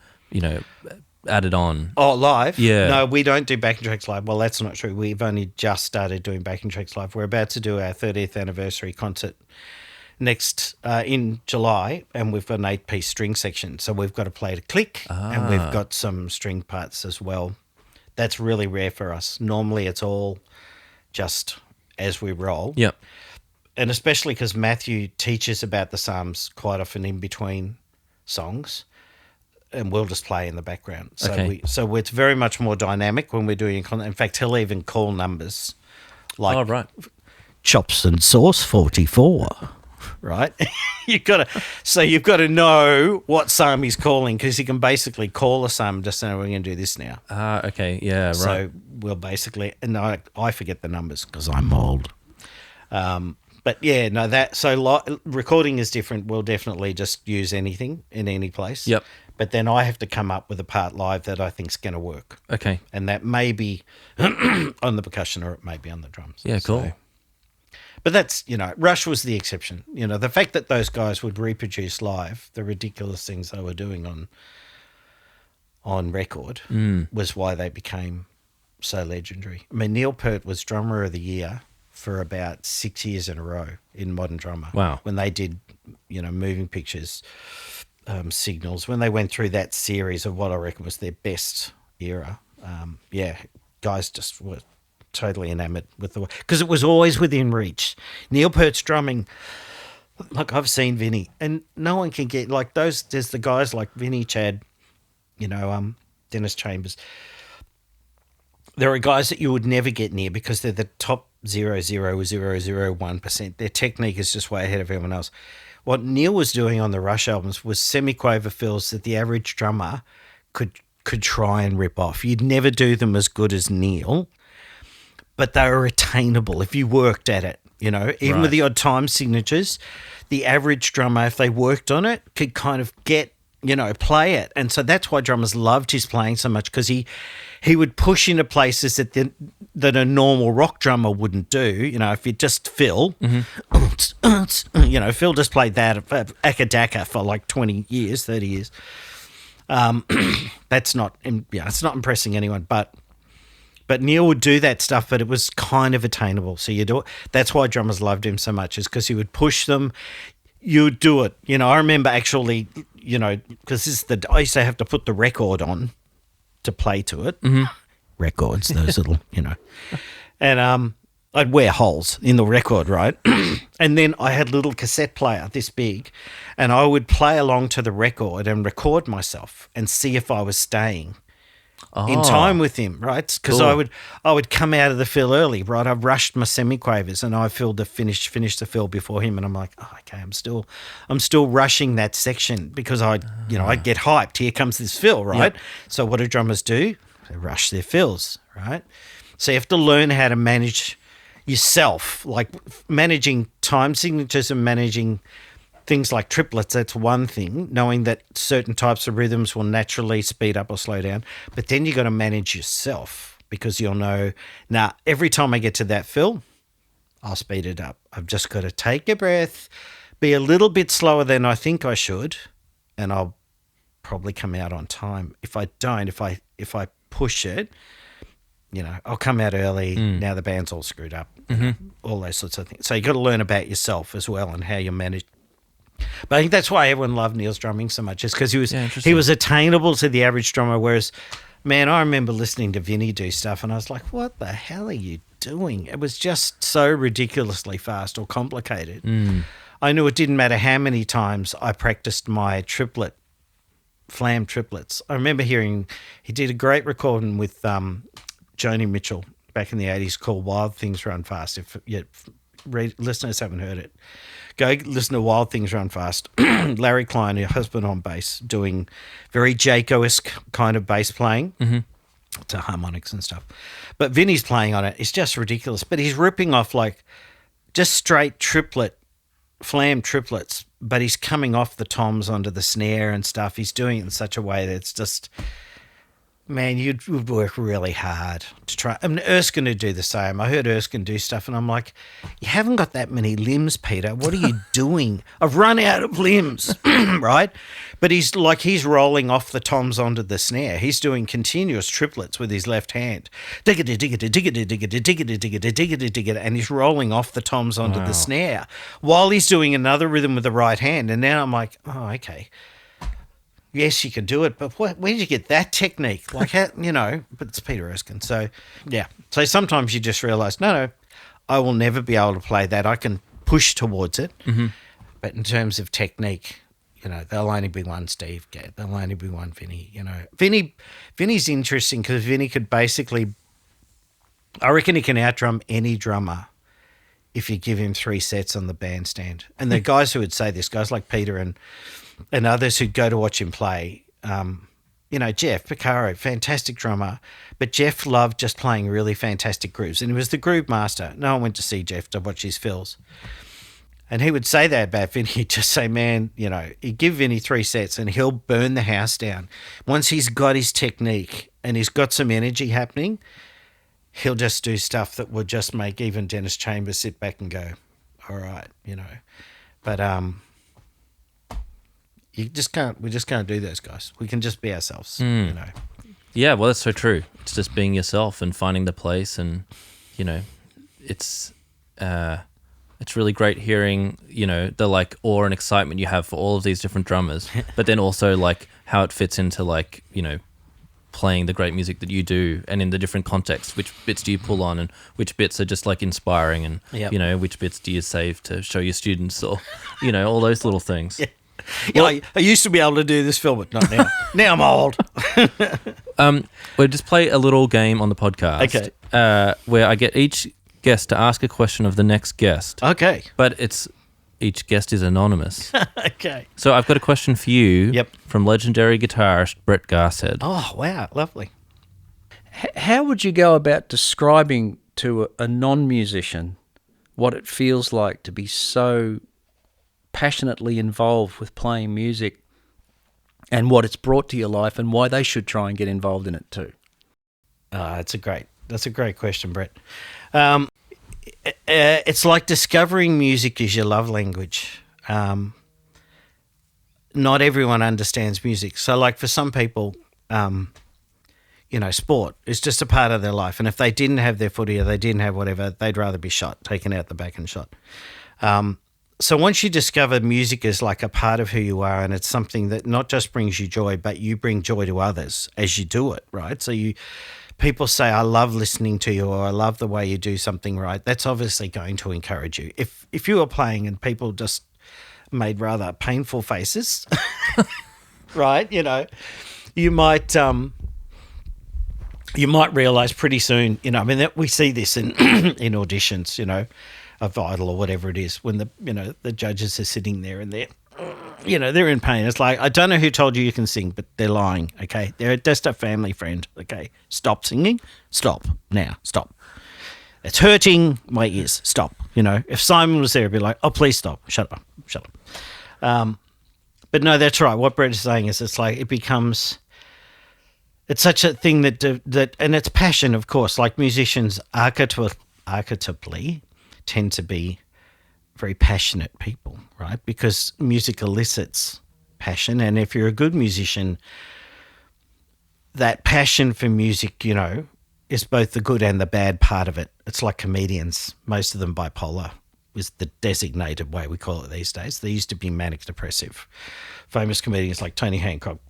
added on. Oh, live? Yeah. No, we don't do backing tracks live. Well, that's not true. We've only just started doing backing tracks live. We're about to do our 30th anniversary concert next in July, and we've got an 8-piece string section. So we've got to play to click, and we've got some string parts as well. That's really rare for us. Normally it's all just as we roll. Yep. And especially because Matthew teaches about the Psalms quite often in between songs, and we'll just play in the background. So so it's very much more dynamic when we're doing in fact, he'll even call numbers like chops and sauce 44. Right? you've got to know what psalm he's calling because he can basically call a psalm just saying, we're going to do this now. Okay. Yeah, right. So we'll basically, and I forget the numbers because I'm old. But yeah, no, recording is different. We'll definitely just use anything in any place. Yep. But then I have to come up with a part live that I think's going to work. Okay. And that may be on the percussion or it may be on the drums. Yeah, cool. So, but that's, Rush was the exception. The fact that those guys would reproduce live the ridiculous things they were doing on record was why they became so legendary. I mean, Neil Peart was Drummer of the Year for about 6 years in a row in Modern Drummer. Wow. When they did, moving pictures, signals, when they went through that series of what I reckon was their best era. Guys just were totally enamored with the, because it was always within reach. Neil Peart's drumming, like I've seen Vinny, and no one can get like those. There's the guys like Vinny, Chad, Dennis Chambers. there are guys that you would never get near because they're the top 0.00001%. Their technique is just way ahead of everyone else. What Neil was doing on the Rush albums was semi-quaver fills that the average drummer could try and rip off. You'd never do them as good as Neil, but they were attainable if you worked at it. You know, even with the odd time signatures, the average drummer, if they worked on it, could kind of get, you know, play it. And so that's why drummers loved his playing so much, because he would push into places that a normal rock drummer wouldn't do. You know, if you just Phil, you know, Phil just played that Akadaka for like 20 years, 30 years. That's not, it's not impressing anyone, but Neil would do that stuff, but it was kind of attainable. So you do it. That's why drummers loved him so much, is because he would push them. You would do it. You know, I remember actually, you know, because I used to have to put the record on to play to it. Mm-hmm. Records, those little, you know. And I'd wear holes in the record, right? And then I had a little cassette player this big, and I would play along to the record and record myself and see if I was staying in time with him, right? Because cool. I would come out of the fill early, right? I've rushed my semi-quavers and I filled finished the fill before him, and I'm like, oh, okay, I'm still rushing that section because I'd get hyped. Here comes this fill, right? Yep. So what do drummers do? They rush their fills, right? So you have to learn how to manage yourself, like managing time signatures and managing things like triplets. That's one thing, knowing that certain types of rhythms will naturally speed up or slow down. But then you got to manage yourself, because you'll know, now every time I get to that fill, I'll speed it up. I've just got to take a breath, be a little bit slower than I think I should, and I'll probably come out on time. If I don't, if I push it, you know, I'll come out early. Now the band's all screwed up, all those sorts of things. So you got to learn about yourself as well and how you manage. But I think that's why everyone loved Neil's drumming so much, is because he was attainable to the average drummer. Whereas, man, I remember listening to Vinny do stuff and I was like, what the hell are you doing? It was just so ridiculously fast or complicated. I knew it didn't matter how many times I practiced my flam triplets. I remember hearing he did a great recording with Joni Mitchell back in the 80s called Wild Things Run Fast. If listeners haven't heard it, go listen to Wild Things Run Fast. Larry Klein, her husband, on bass, doing very Jaco-esque kind of bass playing to harmonics and stuff. But Vinny's playing on it. It's just ridiculous. But he's ripping off like just straight flam triplets, but he's coming off the toms onto the snare and stuff. He's doing it in such a way that it's just, man, you would work really hard to try. I mean, Erskine would do the same. I heard Erskine do stuff and I'm like, you haven't got that many limbs, Peter. What are you doing? I've run out of limbs, right? But he's rolling off the toms onto the snare. He's doing continuous triplets with his left hand. Diggity, diggity, diggity, diggity, diggity, diggity, diggity, diggity, and he's rolling off the toms onto the snare while he's doing another rhythm with the right hand. And now I'm like, oh, okay. Yes, you can do it, but where did you get that technique? Like, how, you know, but it's Peter Erskine. So, yeah. So sometimes you just realise, no, I will never be able to play that. I can push towards it. But in terms of technique, you know, there'll only be one Steve. There'll only be one Vinny, you know. Vinny's interesting because Vinny could basically, I reckon he can outdrum any drummer if you give him 3 sets on the bandstand. And the guys who would say this, guys like Peter and others who'd go to watch him play, you know, Jeff Piccaro, fantastic drummer, but Jeff loved just playing really fantastic grooves, and he was the groove master. No one went to see Jeff to watch his fills. And he would say that about Vinny. He'd just say, man, you know, he'd give Vinny 3 sets and he'll burn the house down. Once he's got his technique and he's got some energy happening, he'll just do stuff that would just make even Dennis Chambers sit back and go, all right, you know. But we just can't do those, guys. We can just be ourselves, you know. Yeah, well, that's so true. It's just being yourself and finding the place, and you know, it's really great hearing, you know, the like awe and excitement you have for all of these different drummers, but then also like how it fits into like, you know, playing the great music that you do, and in the different contexts, which bits do you pull on and which bits are just like inspiring, and you know, which bits do you save to show your students, or you know, all those little things. I used to be able to do this film, but not now. Now I'm old. We'll just play a little game on the podcast. Okay. Where I get each guest to ask a question of the next guest. Okay. But each guest is anonymous. Okay. So I've got a question for you. Yep. From legendary guitarist Brett Garshead. Oh, wow. Lovely. How would you go about describing to a non-musician what it feels like to be so passionately involved with playing music and what it's brought to your life and why they should try and get involved in it too? That's a great question, Brett. It's like discovering music is your love language. Not everyone understands music. So like for some people, sport is just a part of their life. And if they didn't have their footy or they didn't have whatever, they'd rather be shot, taken out the back and shot. So once you discover music is like a part of who you are, and it's something that not just brings you joy, but you bring joy to others as you do it, right? So people say, I love listening to you, or I love the way you do something right. That's obviously going to encourage you. If you were playing and people just made rather painful faces, right? You might realize pretty soon, we see this in in auditions, of Idol or whatever it is, when the judges are sitting there and they're in pain. It's like, I don't know who told you can sing, but they're lying, okay? They're just a family friend, okay? Stop singing. Stop. Now. Stop. It's hurting my ears. Stop. If Simon was there, he'd be like, oh, please stop. Shut up. But no, that's right. What Brett is saying is it's like it's such a thing that and it's passion, of course. Like musicians archetypally tend to be very passionate people, right? Because music elicits passion. And if you're a good musician, that passion for music, is both the good and the bad part of it. It's like comedians, most of them bipolar is the designated way we call it these days. They used to be manic depressive. Famous comedians like Tony Hancock,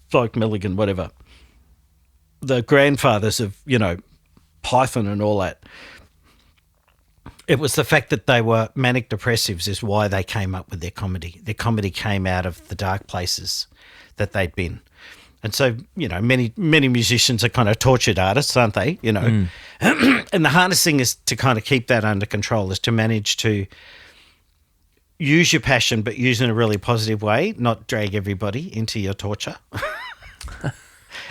Floyd Milligan, whatever. The grandfathers of, Python and all that. It was the fact that they were manic depressives is why they came up with their comedy. Their comedy came out of the dark places that they'd been. And so, many musicians are kind of tortured artists, aren't they? And the hardest thing is to kind of keep that under control, is to manage to use your passion, but use it in a really positive way, not drag everybody into your torture.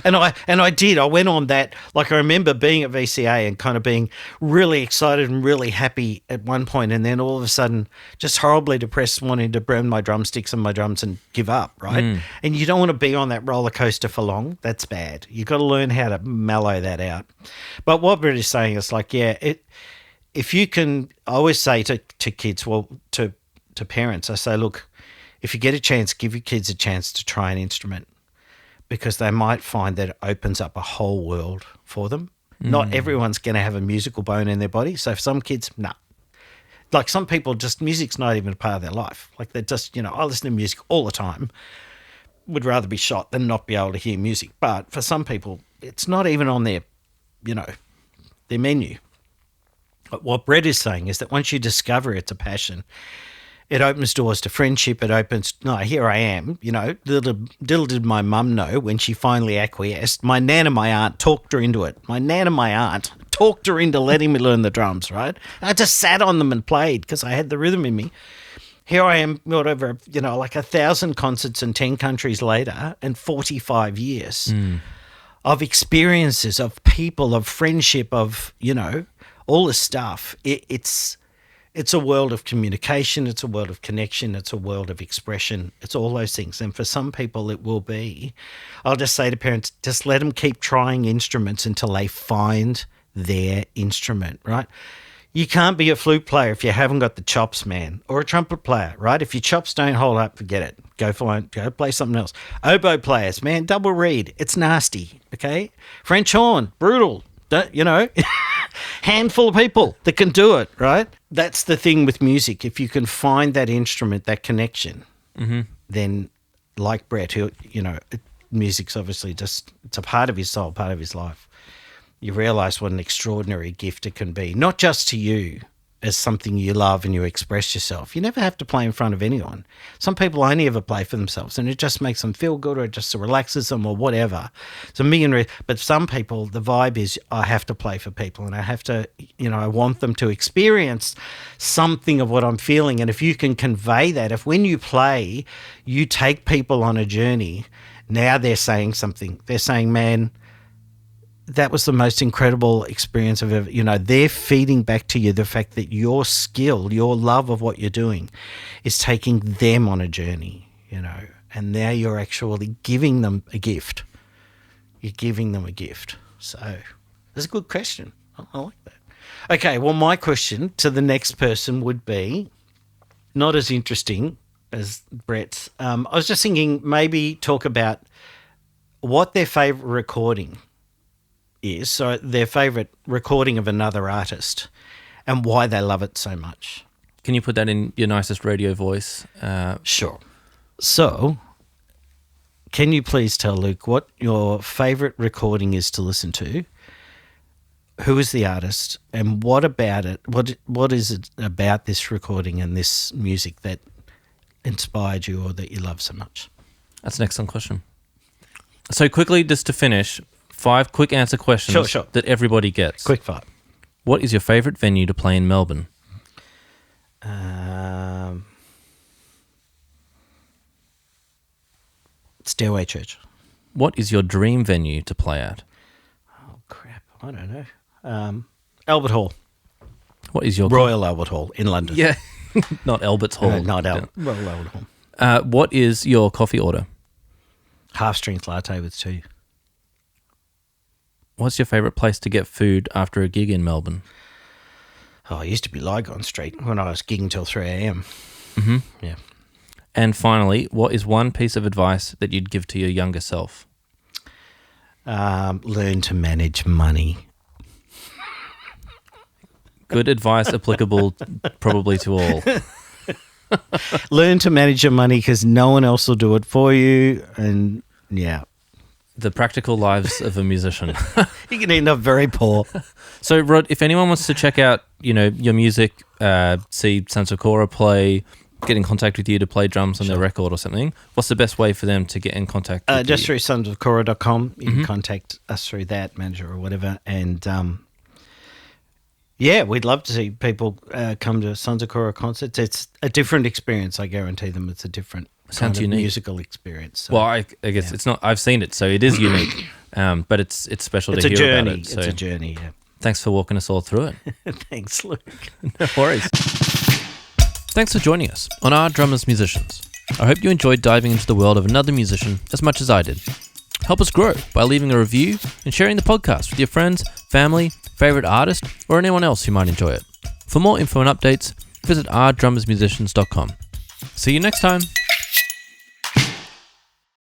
And I did. I went on that. Like, I remember being at VCA and kind of being really excited and really happy at one point, and then all of a sudden just horribly depressed, wanting to burn my drumsticks and my drums and give up, right? And you don't want to be on that roller coaster for long. That's bad. You've got to learn how to mellow that out. But what Brett is saying is like, if you can, I always say to kids, to parents, I say, look, if you get a chance, give your kids a chance to try an instrument, because they might find that it opens up a whole world for them. Not everyone's going to have a musical bone in their body. So for some kids, no. Like some people, just music's not even a part of their life. Like they just, I listen to music all the time. Would rather be shot than not be able to hear music. But for some people, it's not even on their, their menu. But what Brett is saying is that once you discover it's a passion, it opens doors to friendship. It opens, here I am, little did my mum know when she finally acquiesced. My nan and my aunt talked her into it. My nan and my aunt talked her into letting me learn the drums, right? I just sat on them and played because I had the rhythm in me. Here I am, whatever, like 1,000 concerts in 10 countries later and 45 years of experiences, of people, of friendship, of, all this stuff. It's a world of communication, it's a world of connection, it's a world of expression, it's all those things. And for some people it will be, I'll just say to parents, just let them keep trying instruments until they find their instrument, right? You can't be a flute player if you haven't got the chops, man, or a trumpet player, right? If your chops don't hold up, forget it. Go play something else. Oboe players, man, double reed, it's nasty, okay? French horn, brutal, handful of people that can do it, right? That's the thing with music. If you can find that instrument, that connection, then like Brett, who, music's obviously just, it's a part of his soul, part of his life. You realise what an extraordinary gift it can be, not just to you as something you love and you express yourself. You never have to play in front of anyone. Some people only ever play for themselves, and it just makes them feel good, or it just relaxes them, or whatever. It's a million but some people, the vibe is, I have to play for people, and I have to, I want them to experience something of what I'm feeling. And if you can convey that, if when you play, you take people on a journey, now they're saying something. They're saying, man, that was the most incredible experience I've ever, they're feeding back to you the fact that your skill, your love of what you're doing is taking them on a journey, and now you're actually giving them a gift. You're giving them a gift. So that's a good question. I like that. Okay, well, my question to the next person would be not as interesting as Brett's. I was just thinking maybe talk about what their favourite recording is, so their favourite recording of another artist, and why they love it so much. Can you put that in your nicest radio voice? Sure. So, can you please tell Luke what your favourite recording is to listen to? Who is the artist, and what about it? What is it about this recording and this music that inspired you or that you love so much? That's an excellent question. So quickly, just to finish, 5 quick answer questions Sure. that everybody gets. Quick fire. What is your favourite venue to play in Melbourne? Stairway Church. What is your dream venue to play at? Oh, crap. I don't know. Albert Hall. What is your... Royal Albert Hall in London. Yeah, not Albert's Hall. Not Royal Albert Hall. What is your coffee order? Half-strength latte with tea. What's your favourite place to get food after a gig in Melbourne? Oh, it used to be Lygon Street when I was gigging till 3 a.m. Mm-hmm. Yeah. And finally, what is one piece of advice that you'd give to your younger self? Learn to manage money. Good advice, applicable probably to all. Learn to manage your money because no one else will do it for you. And yeah. The practical lives of a musician. You can end up very poor. So, Rod, if anyone wants to check out, your music, see Sons of Korah play, get in contact with you to play drums on their record or something, what's the best way for them to get in contact with just you? through sonsofkorah.com. You can contact us through that, manager or whatever. And yeah, we'd love to see people come to Sons of Korah concerts. It's a different experience, I guarantee them. It's a different Sounds kind of unique. musical experience. So, Well, I guess it's not. I've seen it, so it is unique. But it's special it's to a hear journey. about it. So It's a journey, yeah. thanks for walking us all through it. Thanks, Luke. No worries. Thanks for joining us on Our Drummers Musicians. I hope you enjoyed diving into the world of another musician as much as I did. Help us grow by leaving a review and sharing the podcast with your friends, family, favourite artist, or anyone else who might enjoy it. For more info and updates, visit ourdrummersmusicians.com. See you next time.